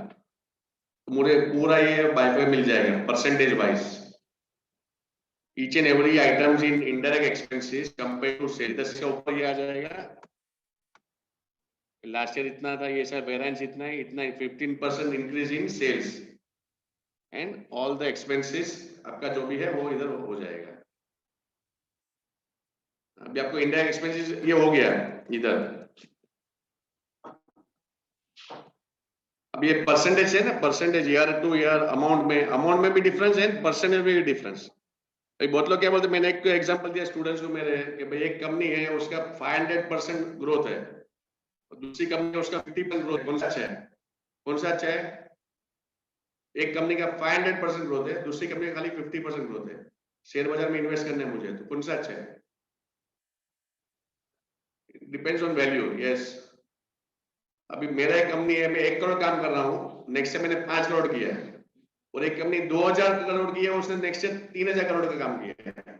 Speaker 1: तो मुझे पूरा ये बाय मिल जाएगा percentage wise, each and every items in indirect expenses compare to sale. 10 के ऊपर ये आ जाएगा, लास्ट ईयर इतना था, ये सर वेरिएंस इतना है, इतना 15% increase in sales and all the expenses, आपका जो भी है वो इधर हो जाएगा। अभी आपको इंडायरेक्ट एक्सपेंसेस ये हो गया इधर। अब ये परसेंटेज है ना, percentage year two year, amount में भी डिफरेंस है, परसेंटेज में भी डिफरेंस। भाई बहुत लोग क्या बोलते हैं, मैंने एक एग्जांपल दिया स्टूडेंट्स को मेरे कि भाई एक कंपनी है उसका 500% ग्रोथ है, और दूसरी कंपनी उसका 50% ग्रोथ, कौन सा अच्छा है? कौन सा अच्छा है? एक कंपनी का 500% ग्रोथ है, दूसरी कंपनी का खाली 50% ग्रोथ है। शेयर बाजार में इन्वेस्ट करना है मुझे, तो कौन सा अच्छा है? Depends on value, yes. अभी मेरा एक कंपनी है, मैं 1 करोड़ काम कर रहा हूँ, नेक्स्ट से मैंने 5 करोड़ किया है, और एक कंपनी 2000 करोड़ की है, उसने नेक्स्ट से 3000 करोड़ का काम किया है।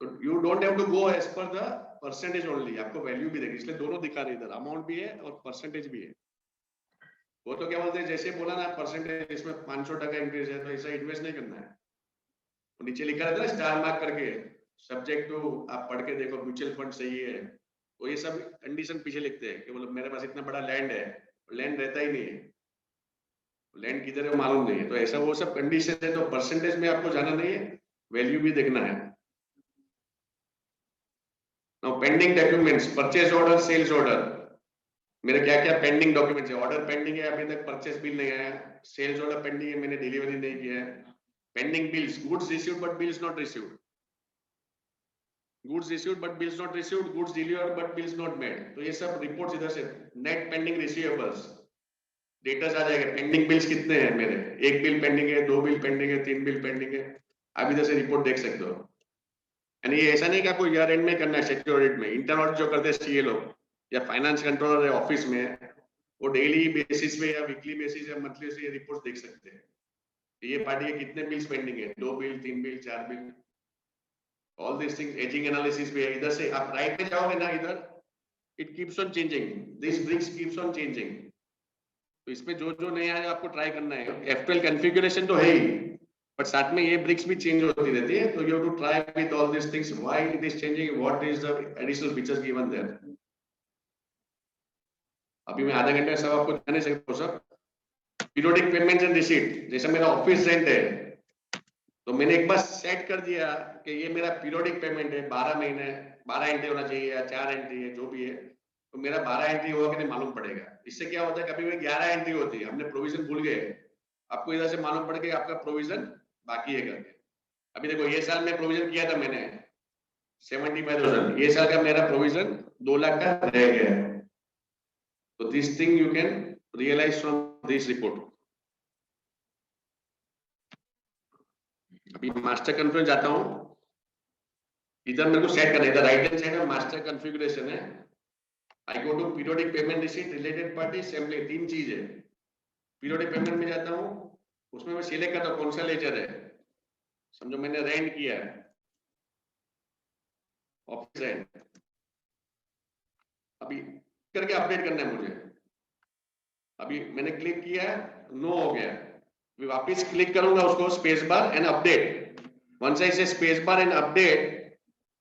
Speaker 1: तो you don't have to go as per the percentage only, आपको वैल्यू भी देगी, इसलिए दोनों दिखा रहे, इधर अमाउंट भी है और परसेंटेज भी है। वो तो क्या बोलते हैं, जैसे बोला ना परसेंटेज, इसमें 500% इंक्रीज है, तो ऐसा इन्वेस्ट नहीं करना है। तो नीचे लिखा रहता है ना स्टार मार्क करके, सब्जेक्ट टू, आप पढ़ के देखो म्यूचुअल फंड सही है, तो ये सब कंडीशन पीछे लिखते हैं कि मतलब मेरे पास इतना बड़ा लैंड है, लैंड रहता ही नहीं है, लैंड किधर है मालूम नहीं है, तो ऐसा वो सब कंडीशन है। तो परसेंटेज में आपको जाना नहीं है, वैल्यू भी देखना है। Now pending documents, purchase order, sales order, मेरे क्या क्या पेंडिंग डॉक्यूमेंट्स है? ऑर्डर पेंडिंग है, अभी तक परचेज बिल नहीं आया, सेल्स ऑर्डर पेंडिंग है, मैंने डिलीवरी नहीं किया है, pending bills, goods received but bills not received, goods received but bills not received, goods delivered but bills not made, तो ये सब रिपोर्ट्स इधर से। नेट पेंडिंग रिसीवेबल्स, डेटास आ जाएगा, पेंडिंग बिल्स कितने हैं मेरे, 1 बिल पेंडिंग है, 2 बिल पेंडिंग है, 3 बिल पेंडिंग है, आप इधर से रिपोर्ट देख सकते हो। यानी ये ऐसा नहीं कि आपको ईयर एंड में करना है, स्टैट्यूटरी ऑडिट में, इंटरनल ऑडिट जो करते हैं सीए लोग या फाइनेंस कंट्रोलर है ऑफिस में, वो डेली बेसिस पे या वीकली बेसिस या मंथली से ये रिपोर्ट देख सकते हैं, ये पार्टी के कितने बिल्स पेंडिंग है, 2 bill, 3 bill, 4 bill. All this things ageing analysis भी है, इधर से आप राइट में जाओगे ना, इधर it keeps on changing, this bricks keeps on changing. तो इसमें जो जो नया है आपको ट्राई करना है, F12 कॉन्फ़िगरेशन तो है ही, बट साथ में ये ब्रिक्स भी चेंज होती रहती है, तो you have to try with all this things, why it is changing, what is the additional features given there. अभी मैं आधा घंटे सब आपको जाने सकता हूँ sir. Periodic payments and receipt, जैसे मेरा ऑफिस रेंट है, तो मैंने एक बार सेट कर दिया कि ये मेरा पीरियोडिक पेमेंट है, 12 महीने 12 एंट्री होना चाहिए या 4 एंट्री है, जो भी है, तो मेरा 12 एंट्री होगा कि नहीं मालूम पड़ेगा। इससे क्या होता है, कभी भी 11 एंट्री होती है, हमने प्रोविजन भूल गए, आपको इधर से मालूम पड़ गया आपका प्रोविजन बाकी है करके। अभी देखो ये साल में प्रोविजन किया था मैंने 75,000, ये साल का मेरा प्रोविजन 2 लाख का रह गया है। तो this thing you can realise from this report. अभी मास्टर कंट्रोल जाता हूं, इधर मेरे को सेट करना है, इधर राइट हैंड साइड में मास्टर कॉन्फ़िगरेशन है, I go to periodic payment receipt, related party, sampling, 3 चीज है। पीरियोडिक पेमेंट में जाता हूं, उसमें मैं सिलेक्ट करता हूं कौन सा लेजर है, समझो मैंने रेंट किया है, ऑफिस रेंट, अभी करके अपडेट करना है मुझे। अभी मैंने क्लिक किया है, नो हो गया, अभी वापस क्लिक करूंगा उसको, space bar and update, once I say space bar and update,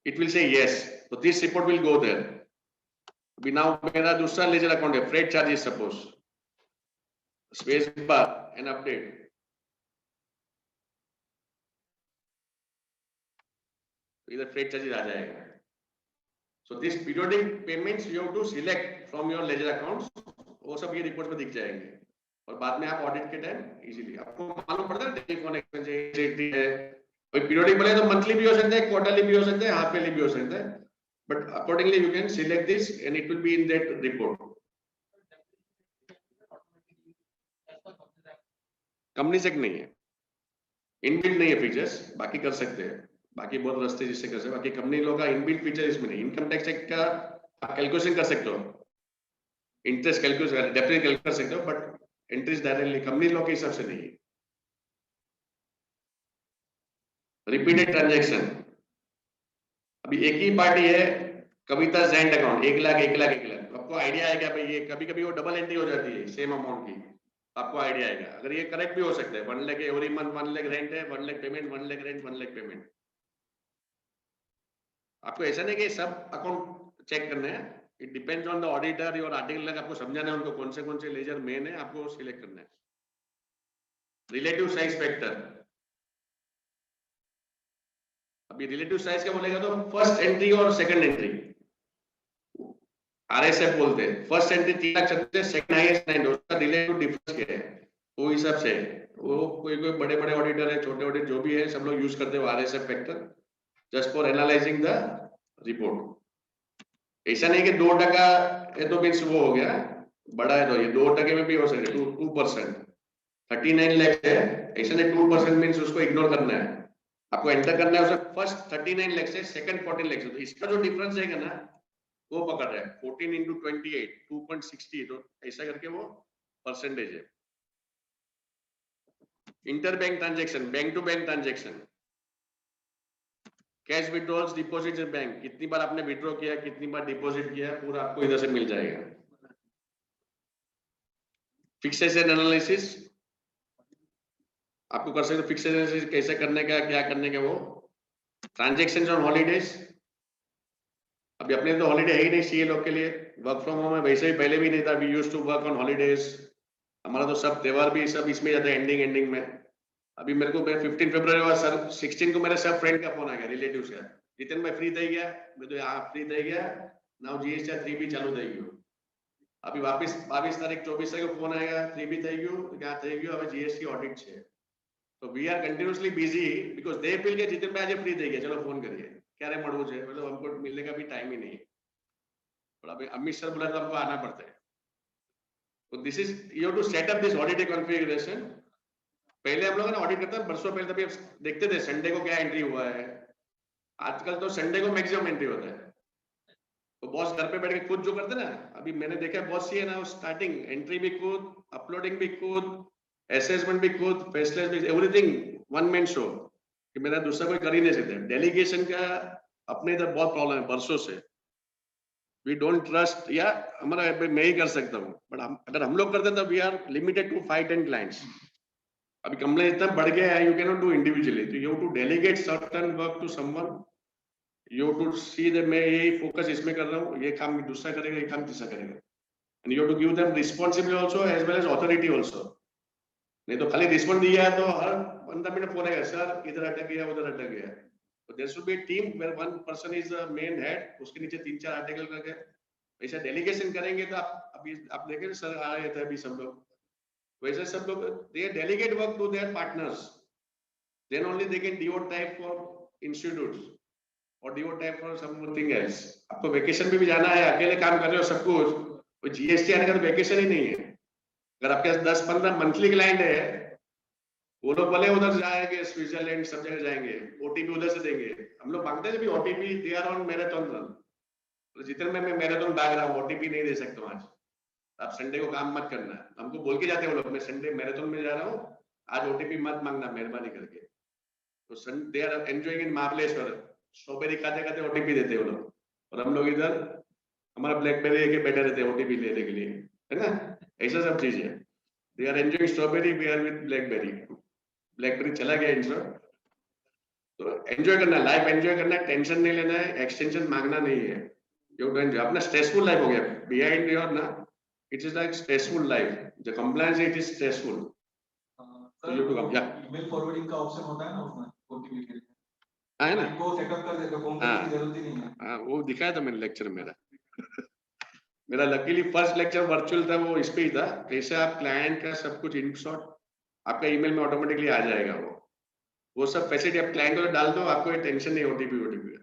Speaker 1: it will say yes, so this report will go there. अभी now मेरा दूसरा लेजर अकाउंट है, freight charges suppose, space bar and update, इधर freight charges आ जाएगा। So this periodic payments you have to select from your ledger accounts, वो सब ये रिपोर्ट में दिख जाएंगे, और बाद में आप ऑडिट के टाइम इजीली आपको मालूम पड़ता है टेलीफोन एक्सपेंस है, पीरियोडिक बोले तो मंथली भी हो सकता है, क्वार्टरली भी हो सकता है, हाफ ईयरली भी हो सकता है, but accordingly you can select this and it will be in that report. Company से नहीं है, इनबिल्ट नहीं है फीचर्स, बाकी कर सकते हैं, बाकी बहुत रास्ते जिससे कर सकते हैं, बाकी कंपनी लोग का इनबिल्ट फीचर इसमें नहीं। इनकम टैक्स का आप कैलकुलेशन कर सकते हो, इंटरेस्ट कैलकुलेशन डेफिनेटली कैलकुलेट कर सकते हो, बट इंटरेस्ट डायरेक्टली कंपनी लोग के हिसाब से नहीं है। रिपीटेड ट्रांजैक्शन, अभी एक ही पार्टी है, कविता जेंट अकाउंट 1 लाख 1 लाख 1 लाख, आपको आइडिया है क्या भाई, ये कभी कभी वो डबल एंट्री हो जाती है सेम अमाउंट की, आपको आइडिया आएगा, अगर ये करेक्ट भी हो सकता है, 1 lakh every month, 1 lakh rent है, 1 lakh payment, 1 lakh rent, 1 lakh payment. आपको ऐसा नहीं कि सब अकाउंट चेक करने हैं, it depends on the auditor और आर्टिकल, आपको समझाना है उनको कौन से लेजर मेन है, आपको सिलेक्ट करना है। रिलेटिव साइज फैक्टर, अभी रिलेटिव साइज क्या बोलेगा, तो फर्स्ट एंट्री और सेकंड एंट्री, आरएसएफ बोलते हैं, first entry 3 lakh 37, second highest 9, उसका रिलेटिव डिफरेंस क्या है, वो हिसाब से वो कोई बड़े बड़े ऑडिटर है, छोटे ऑडिटर जो भी है, सब लोग यूज करते हैं RSF factor just for analysing the report. ऐसा नहीं कि 2% है तो मीन्स वो हो गया, बड़ा है तो ये 2% में भी हो सकता है, 2%, 39 लाख है, ऐसा नहीं 2% मीन्स उसको इग्नोर करना है, आपको एंटर करना है उसका फर्स्ट 39 लाख से सेकंड 14 लाख से, तो इसका जो डिफरेंस है ना वो पकड़ रहा है, 14 into 28 2.60, तो ऐसा करके वो परसेंटेज है। Inter bank transaction, bank to bank transaction, cash withdrawals, deposit bank, कितनी बार आपने विड्रॉ किया, कितनी बार डिपॉजिट किया, पूरा आपको इधर से मिल जाएगा। फिक्सेशन एनालिसिस आपको कर सकते हो, फिक्सेशन एनालिसिस कैसे करने का, क्या करने का, वो ट्रांजेक्शन ऑन हॉलीडेज, अभी अपने तो हॉलीडे है ही नहीं सीए लोग के लिए, वर्क फ्रॉम होम है, वैसे भी पहले भी नहीं था, we used to work on holidays, हमारा तो सब त्योहार भी सब इसमें जाता है एंडिंग में। अभी मेरे को 15 फरवरी हुआ सर, 16 को मेरे सब फ्रेंड का फोन आ गया, रिलेटिव्स का, जितन भाई फ्री થઈ ગયા, मैं तो यहाँ फ्री થઈ ગયા, नाउ जीएसटी 3 भी चालू થઈ ગયું, अभी वापस 22 तारीख 24 तारीख को फोन आएगा 3 भी થઈ ગયું, क्या થઈ ગયું, હવે जीएसटी ऑडिट છે, तो we are continuously busy because they feel के जितन भाई आज फ्री થઈ ગયા, चलो फोन करिए, क्यारे મળવું છે, मतलब हमको मिलने का भी टाइम ही नहीं है, और अभी अमित सर बोला तो हमको आना पड़ता है। तो this is you have to set up this audit configuration. पहले हम लोग ना ऑडिट करते हैं बरसों पहले, तभी देखते थे संडे को क्या एंट्री हुआ है, आजकल तो संडे को मैक्सिमम एंट्री होता है, तो बॉस घर पे बैठ के खुद जो करते ना, अभी मैंने देखा बॉस ये ना स्टार्टिंग एंट्री भी खुद, अपलोडिंग भी खुद, असेसमेंट भी खुद, फेसलेस भी, एवरीथिंग वन मैन शो, कि मेरा दूसरा कोई कर ही नहीं सकता। डेलीगेशन का अपने इधर बहुत प्रॉब्लम है बरसों से। वी डोंट ट्रस्ट, या हमारा मैं ही कर सकता हूँ, बट अगर हम लोग करते हैं तो we are limited to 5-10 clients. अभी कंप्लेन इतना बढ़ गया है, you can not do individually, तो you have to delegate certain work to someone, you have to see that मैं यही फोकस इसमें कर रहा हूँ, ये काम दूसरा करेगा, ये काम तीसरा करेगा, and you have to give them responsibility also as well as authority also. नहीं तो खाली रिस्पॉन्स दिया है तो हर 15 मिनट फोन आएगा, सर इधर अटक गया, उधर अटक गया। तो there should be a team where one person is the main head, उसके नीचे 3-4 आर्टिकल करके ऐसा डेलीगेशन करेंगे तो अभी आप देखें सर आ रहे थे अभी सब लोग, वैसे सब लोग they delegate work to their partners, then only they can devote time for institutes और devote time for something else. आपको वेकेशन पे भी जाना है, अकेले काम कर रहे हो सब कुछ, तो जीएसटी आने का तो वेकेशन ही नहीं है। अगर आपके 10-15 मंथली क्लाइंट है, वो लोग भले उधर जाएंगे, स्विट्जरलैंड सब जगह जाएंगे, ओटीपी उधर से देंगे। हम लोग मांगते हैं भी OTP, they are on marathon run, तो जितने में मैं मैराथन भाग रहा हूँ ओटीपी नहीं दे सकता हूँ आज, आप संडे को काम मत करना। हमको बोल के जाते हैं वो लोग, मैं संडे मैराथन में जा रहा हूँ, आज ओटीपी मत मांगना मेहरबानी करके। तो they are enjoying in Mahabaleshwar, strawberry खाते खाते ओटीपी देते हैं वो लोग, और हम लोग इधर हमारा ब्लैकबेरी लेके बैठे रहते हैं ओटीपी लेने के लिए, है ना। ऐसा सब चीज है, they are enjoying strawberry, we are with BlackBerry. BlackBerry चला गया इंस्टॉल, तो एंजॉय करना है, लाइफ एंजॉय करना है, टेंशन नहीं लेना है, एक्सटेंशन मांगना नहीं है। यू डू एंजॉय, अपना स्ट्रेसफुल लाइफ हो गया बिहाइंड योर ना, it is like stressful life, the compliance it is stressful.
Speaker 3: Sir email forwarding का ऑप्शन होता है ना उसमें ओटीपी के लिए,
Speaker 1: है ना,
Speaker 3: को सेटअप कर देते हो, कॉम्प्लेक्स की जरूरत ही नहीं है।
Speaker 1: हाँ वो दिखाया था मैंने लेक्चर मेरा मेरा लकीली फर्स्ट लेक्चर वर्चुअल था, वो इस पे ही था, कैसे आप क्लाइंट का सब कुछ इन शॉर्ट आपका ईमेल में ऑटोमेटिकली आ जाएगा, वो सब फैसिलिटी आप क्लाइंट को डाल दो, आपको टेंशन नहीं ओटीपी।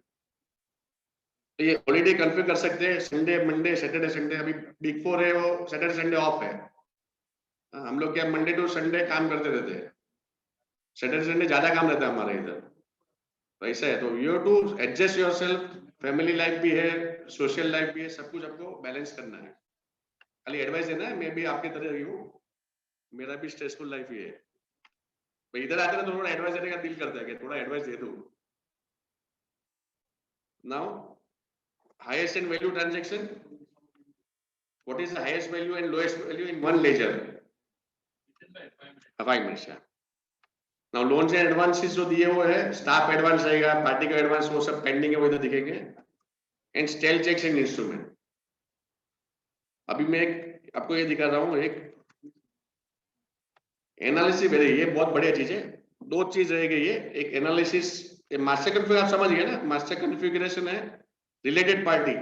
Speaker 1: तो ये हॉलीडे कन्फिगर कर सकते हैं, संडे मंडे सैटरडे संडे, अभी बिग 4 है वो सैटरडे संडे ऑफ है। हम लोग क्या मंडे टू संडे काम करते रहते हैं, सैटरडे संडे ज्यादा काम रहता है हमारे इधर, तो ऐसा है। तो you have to adjust yourself, family life भी है, सोशल लाइफ भी है, सब कुछ आपको बैलेंस करना है। खाली एडवाइस देना है, मैं भी आपकी तरह ही हूँ, मेरा भी स्ट्रेसफुल लाइफ ही है, तो इधर आकर तो थोड़ा एडवाइस देने का दिल करता है कि थोड़ा एडवाइस दे दूं। Now highest and value transaction, what is the highest value and lowest value in one ledger? 5 minutes, yeah. Now loans and advances जो दिए हुए है, स्टाफ एडवांस रहेगा, पार्टी का एडवांस, वो सब पेंडिंग है, वो इधर दिखेंगे, and stale cheques and instrument. अभी मैं आपको ये दिखा रहा हूँ, एक एनालिसिस है, ये बहुत बढ़िया चीज है। दो चीज रहेगी ये, एक एनालिसिस, मास्टर कॉन्फ़िगर आप समझ गए ना, मास्टर कॉन्फ़िगरेशन है रिलेटेड पार्टी,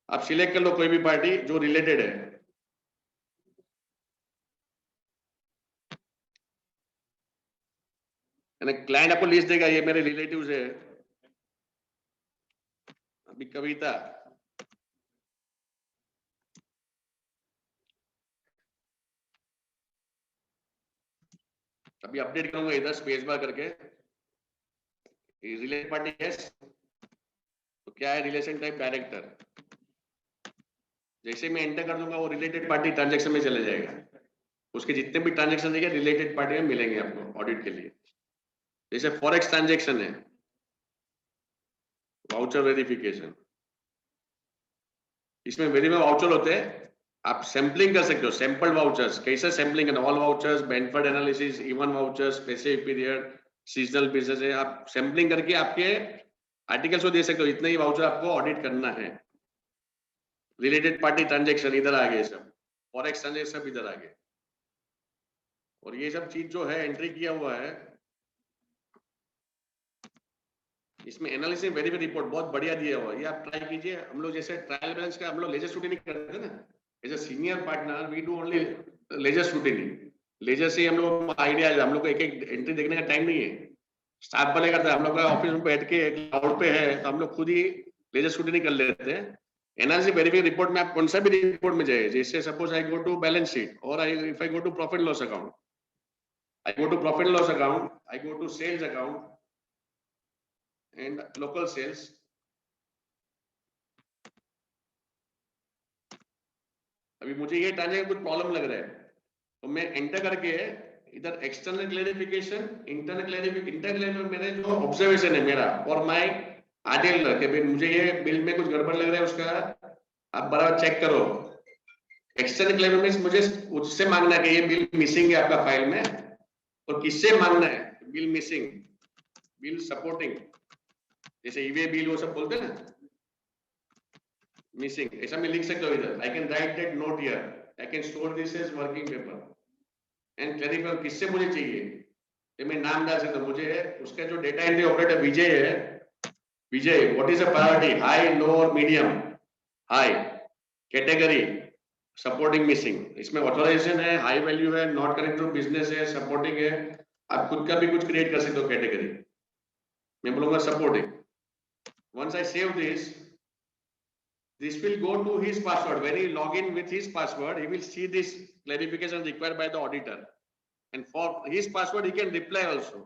Speaker 1: आप सिलेक्ट कर लो कोई भी पार्टी जो रिलेटेड है, क्लाइंट आपको लिस्ट देगा, ये मेरे रिलेटिव्स है। अभी कविता, अभी अपडेट करूंगा इधर स्पेस बार करके, रिलेटेड पार्टी है, तो क्या है रिलेशन टाइप डायरेक्टर, जैसे मैं एंटर कर दूंगा वो रिलेटेड पार्टी ट्रांजैक्शन में चले जाएगा, उसके जितने भी ट्रांजैक्शन देंगे रिलेटेड पार्टी में मिलेंगे आपको ऑडिट के लिए। जैसे फॉरेक्स ट्रांजैक्शन है, वाउचर वेरिफिकेशन, इसमें वेरिफाई वाउचर होते हैं, आप सैंपलिंग कर सकते हो, सैंपल वाउचर्स, कैसे सैंपलिंग करना, all vouchers, benefit analysis, even vouchers, specific period, seasonal basis है, आप सैंपलिंग करके आपके आर्टिकल्स को दे सकते हो, इतने ही वाउचर आपको ऑडिट करना है। रिलेटेड पार्टी ट्रांजैक्शन इधर आ गए, सब फॉरेक्स ट्रांजैक्शन सब इधर आ गए, और ये सब चीज जो है एंट्री किया हुआ है, इसमें एनालिसिस वेरीफाई रिपोर्ट बहुत बढ़िया दिया हुआ है, ये आप ट्राई कीजिए। हम लोग जैसे ट्रायल बैलेंस का हम लोग लेजर शूटिंग करते ना, as a senior partner we do only ledger shooting, ledger से हम लोग आइडिया, हम लोग को एक एक एंट्री देखने का टाइम नहीं है, स्टाफ वाले करता है, हम लोग का ऑफिस में बैठ के क्लाउड पे है, तो हम लोग खुद ही लेजर शूटिंग कर लेते हैं। एनालिसिस वेरीफाई रिपोर्ट में आप कौन सा भी रिपोर्ट में जाए, जैसे suppose I go to balance sheet, और if I go to profit loss account, I go to profit and loss account, I go to sales account and local sales. अभी मुझे ये ट्रांजैक्शन कुछ प्रॉब्लम लग रहा है, तो मैं एंटर करके इधर एक्सटर्नल क्लैरिफिकेशन, इंटरनल क्लैरिफिकेशन मेरे जो ऑब्जर्वेशन है मेरा और माय आर्टिकल के मुझे ये बिल में कुछ गड़बड़ लग रहा है उसका आप बराबर चेक करो। एक्सटर्नल क्लैरिफिकेशन मुझे उससे मांगना है कि ये बिल मिसिंग है आपका फाइल में, और किससे मांगना है बिल मिसिंग, बिल सपोर्टिंग, जैसे ईवे बिल वो सब बोलते हैं ना मिसिंग, ऐसा मैं लिख सकता हूँ इधर। I can write that note here, I can store this as working paper and clarify किससे मुझे चाहिए, ये मैं नाम डाल सकता हूँ। मुझे उसका जो डेटा एंट्री ऑपरेटर विजय है, Vijay what is the priority, high low और medium, high category supporting missing, इसमें ऑथराइजेशन है, हाई वैल्यू है, नॉट कनेक्टेड टू बिजनेस है, सपोर्टिंग है, आप खुद का भी कुछ क्रिएट कर सकते हो कैटेगरी, मैं बोलूंगा supporting. Once I save this, this will go to his password. When he log in with his password, he will see this clarification required by the auditor, and for his password he can reply also.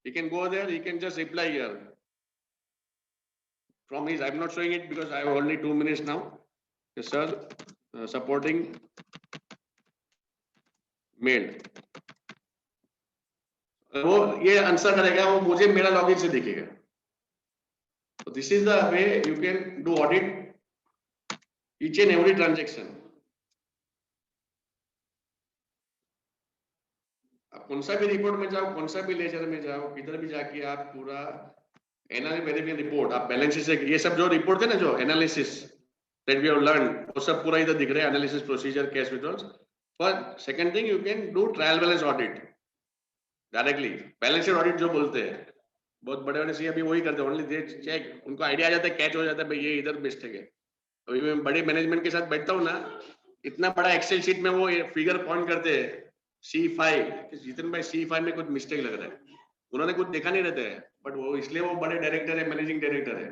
Speaker 1: He can go there, he can just reply here from his, I'm not showing it because I have only 2 minutes now. Yes sir, supporting mail, वो ये आंसर करेगा, वो मुझे मेरा लॉगिन से दिखेगा। So this is the way you can do audit each and every transaction. आप कौन सा भी रिपोर्ट में जाओ, कौन सा भी लेजर में जाओ, किधर भी जाके आप पूरा एनालिसिस वेरिफिकेशन रिपोर्ट, आप बैलेंस शीट, ये सब जो रिपोर्ट है ना, जो analysis that we have learn, वो सब पूरा इधर दिख रहा है, analysis procedure cash withdrawals. For second thing you can do trial balance audit directly, balance sheet audit जो बोलते हैं, बहुत बड़े बड़े सी अभी वही करते हैं, ओनली दे चेक, उनको आइडिया आ जाता है, कैच हो जाता है भाई ये इधर मिस्टेक है। अभी मैं बड़े मैनेजमेंट के साथ बैठता हूँ ना, इतना बड़ा एक्सेल शीट में वो फिगर पॉइंट करते हैं C5, जितन भाई C5 में कुछ मिस्टेक लग रहा है, उन्होंने कुछ देखा नहीं रहता है, बट वो इसलिए वो बड़े डायरेक्टर है, मैनेजिंग डायरेक्टर है।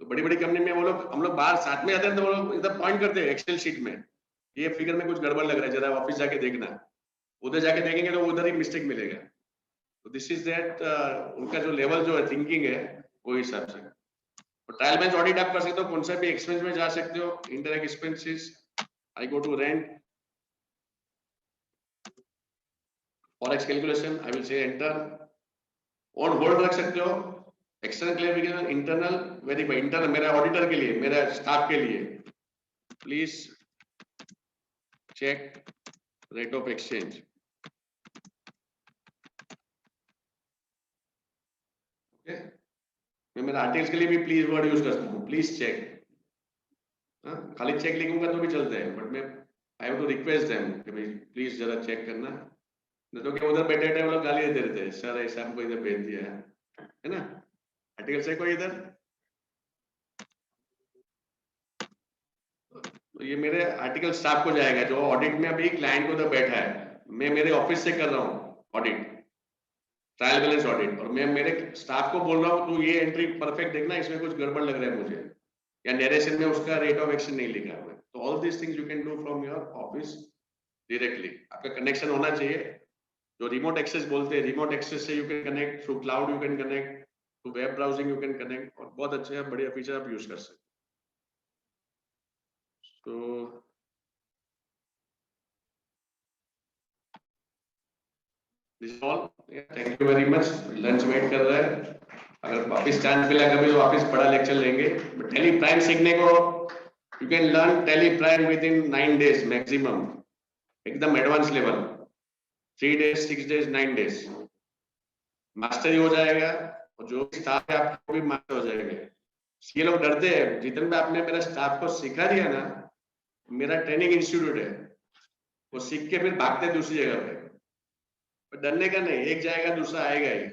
Speaker 1: तो बड़ी बड़ी कंपनी में वो लोग, हम लोग बाहर साथ में जाते हैं तो वो लोग इधर पॉइंट करते हैं एक्सेल शीट में, ये फिगर में कुछ गड़बड़ लग रहा है, जरा ऑफिस जाके देखना, उधर जाके देखेंगे तो उधर ही मिस्टेक मिलेगा। तो दिस इज दैट, उनका जो लेवल जो है थिंकिंग है वो हिसाब से। तो ट्रायल बैलेंस ऑडिट आप कर सकते हो, कौन सा भी एक्सपेंस में जा सकते हो, indirect expenses, I go to rent, forex calculation, I will say enter, on hold रख सकते हो, external clarification, internal verify, internal मेरा ऑडिटर के लिए, मेरा स्टाफ के लिए, please check rate of exchange, okay. मैं मेरा आर्टिकल्स के लिए भी प्लीज वर्ड यूज करता हूँ, प्लीज चेक, खाली चेक लिखूंगा तो भी चलता है, बट मैं I have to request them कि भाई प्लीज जरा चेक करना, नहीं तो क्या उधर बैठे वो लोग गाली देते रहते हैं, सर ऐसा हमको इधर भेज दिया है ना, आर्टिकल से कोई इधर। तो ये मेरे आर्टिकल स्टाफ को जाएगा, जो ऑडिट में अभी क्लाइंट को उधर बैठा है, मैं मेरे ऑफिस से कर रहा हूँ ऑडिट, ट्रायल बैलेंस ऑडिट, और मैं मेरे स्टाफ को बोल रहा हूँ तू ये एंट्री परफेक्ट देखना, इसमें कुछ गड़बड़ लग रहा है मुझे, या नरेशन में उसका रेट ऑफ एक्शन नहीं लिखा हुआ है। तो all this things you can do from your office directly, आपका कनेक्शन होना चाहिए, जो रिमोट एक्सेस बोलते हैं, रिमोट एक्सेस से you can connect through cloud, you can connect through web browsing, you can connect, और बहुत अच्छे बढ़िया फीचर आप यूज कर सकते। तो this all, thank you very much. Lunch wait कर रहा है, अगर वापस चांस मिला कभी तो वापस बड़ा लेक्चर लेंगे। टैली प्राइम सीखने को you can learn Tally Prime within 9 days maximum, एकदम advance level, 3 days 6 days 9 days mastery हो जाएगा, और जो स्टाफ है आपको भी मास्टर हो जाएगा। ये लोग डरते हैं, जितने भी आपने मेरा स्टाफ को सिखा दिया ना, मेरा ट्रेनिंग इंस्टीट्यूट है, वो सीख के फिर भागते दूसरी जगह पे, पर डरने का नहीं, एक जाएगा दूसरा आएगा ही।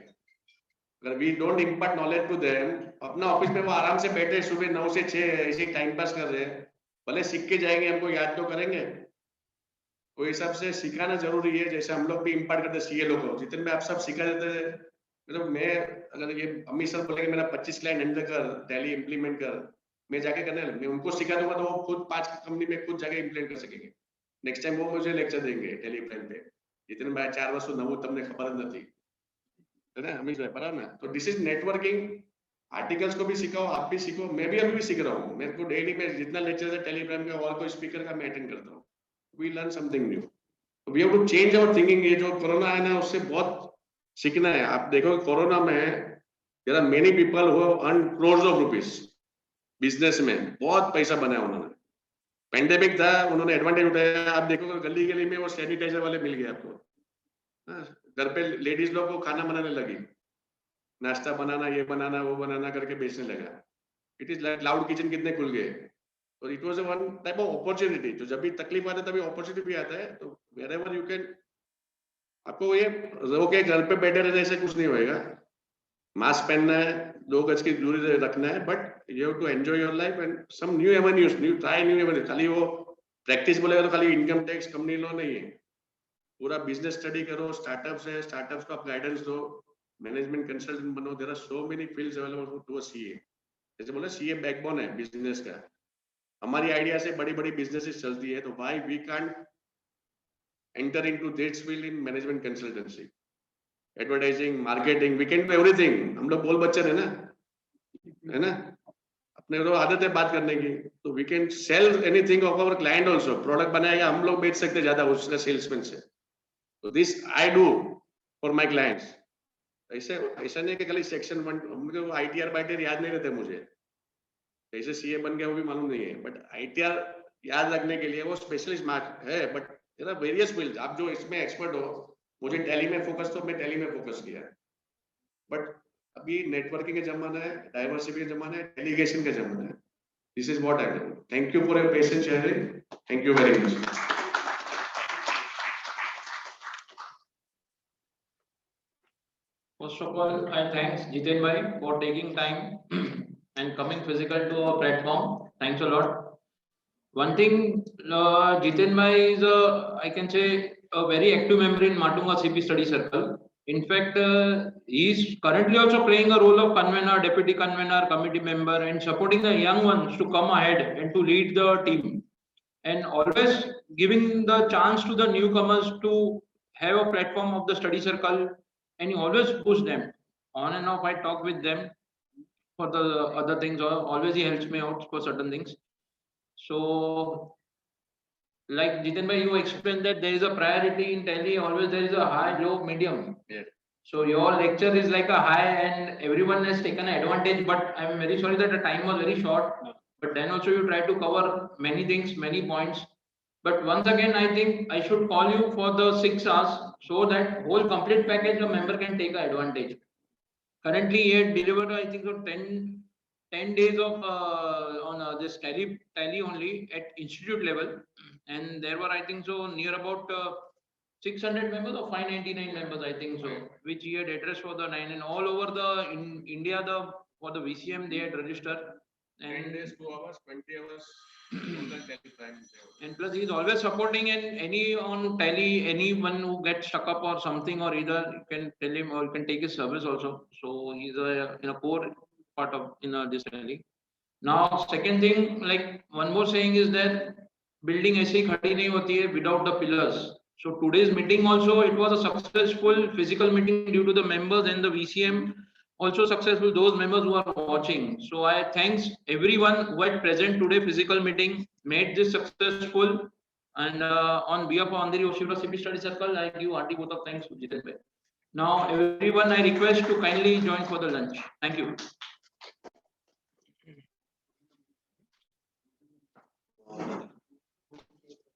Speaker 1: अगर we don't impart knowledge to them, अपना ऑफिस में वो आराम से बैठे सुबह 9 से 6 ऐसे टाइम पास कर रहे हैं, भले सीख के जाएंगे, हमको याद तो करेंगे। तो हिसाब से सिखाना जरूरी है, जैसे हम लोग भी इम्पार्ट करते सीए लोग को, जितने में आप सब सिखा देते थे, मतलब मैं अगर ये अम्मी सर बोलेंगे मेरा 25 क्लाइंट हैंडल कर, टैली इंप्लीमेंट कर, मैं जाके करने, मैं उनको सिखा दूंगा तो वो खुद 5 कंपनी में खुद जाके इम्प्लीमेंट कर सकेंगे। नेक्स्ट टाइम वो मुझे लेक्चर देंगे टैली प्राइम पे, जितने मैं 4 वर्ष नवू तमने खबर नहीं है ना, हमें पता ना। तो दिस इज नेटवर्किंग, आर्टिकल्स को भी सिखाओ, आप भी सीखो, मैं भी अभी भी सीख रहा हूँ, मेरे को डेली में जितना लेक्चर है टैली प्राइम का और कोई स्पीकर का मैं अटेंड करता हूँ, we learn something new. We have to change our thinking. ये जो कोरोना है ना, उससे बहुत सीखना है। आप देखो कोरोना में there are many people who have earn crores of rupees business में, बहुत पैसा बनाया उन्होंने। पेंडेमिक था, उन्होंने एडवांटेज उठाया। आप देखो गली गली में वो सैनिटाइजर वाले मिल गए आपको। हाँ, घर पे लेडीज लोग को खाना बनाने लगी, नाश्ता बनाना, ये बनाना, वो बनाना करके बेचने लगा। It is like cloud kitchen कितने खुल गए। और it was a one type of opportunity. तो जब भी तकलीफ आता है तभी अपॉर्चुनिटी भी आता है। तो वेयरएवर यू कैन, आपको ये रोके घर पे बैठे रहने से कुछ नहीं होएगा। मास्क पहनना है, 2 गज की दूरी रखना है, but you have to enjoy your life and some new avenues, new try new avenues. खाली वो प्रैक्टिस बोलेगा तो खाली इनकम टैक्स कंपनी लो नहीं है, पूरा बिजनेस स्टडी करो। स्टार्टअप्स है, स्टार्टअप्स को आप गाइडेंस दो, मैनेजमेंट कंसल्टेंट बनो। There are so many fields available to a CA. जैसे बोले सीए बैकबोन है बिजनेस का। हमारी आइडिया से बड़ी बड़ी बिजनेसेस चलती है, तो why we can't enter into this field in management consultancy, advertising, marketing, we can do everything. हम लोग बोल बच्चे है ना, अपने तो आदत है बात करने की। तो we can sell anything of our client also. Product बनाएगा, हम लोग बेच सकते ज्यादा उसका सेल्समैन से। तो this I do for my clients. ऐसे ऐसा नहीं कि खाली सेक्शन 1, मुझे वो आईटीआर बाईटीआर याद नहीं रहते मुझे, कैसे सीए बन गया वो भी मालूम नहीं है। बट आईटीआर याद रखने के लिए वो स्पेशलिस्ट मार्क है। But there are various field, आप जो इसमें एक्सपर्ट हो। मुझे टैली में फोकस, तो मैं टैली में फोकस किया। बट अभी नेटवर्किंग का जमाना है, डाइवर्सिटी का जमाना है, डेलीगेशन का जमाना है। This is what I do. Thank you for your patience sharing. Thank you very much.
Speaker 4: First of all, I thanks Jiten bhai for taking time and coming physical to our platform. Thanks a lot. One thing, Jiten bhai is I can say a very active member in Matunga CP Study Circle. In fact, he is currently also playing a role of convener, deputy convener, committee member, and supporting the young ones to come ahead and to lead the team, and always giving the chance to the newcomers to have a platform of the study circle. And he always push them on and off. I talk with them for the other things, or always he helps me out for certain things. So like Jiten bhai, you explained that there is a priority in tele, always there is a high, low, medium.
Speaker 1: Yes.
Speaker 4: So your lecture is like a high and everyone has taken advantage, but I'm very sorry that the time was very short. But then also you try to cover many things, many points. But once again, I think I should call you for the 6 hours so that whole complete package a member can take advantage. Currently, he had delivered, I think, so 10 days of on this tally only at institute level, and there were, I think, so near about 600 members or 599 members, I think so, which he had addressed for the 9, and all over the in India, the for the VCM they had registered.
Speaker 1: 10 days, 2 hours, 20 hours, total tele time.
Speaker 4: And plus, he is always supporting, and any on tally, anyone who gets stuck up or something, or either you can tell him or you can take his service also. So he's in a core part of this tally. Now, second thing, like one more saying is that building ऐसे ही खड़ी नहीं होती है without the pillars. So today's meeting also, it was a successful physical meeting due to the members, and the VCM also successful, those members who are watching. So I thanks everyone who had present today physical meeting, made this successful, and on behalf of Andheri Oshibra CP Study Circle, I give hearty vote of thanks to Jiten bhai. Now everyone, I request to kindly join for the lunch. Thank you.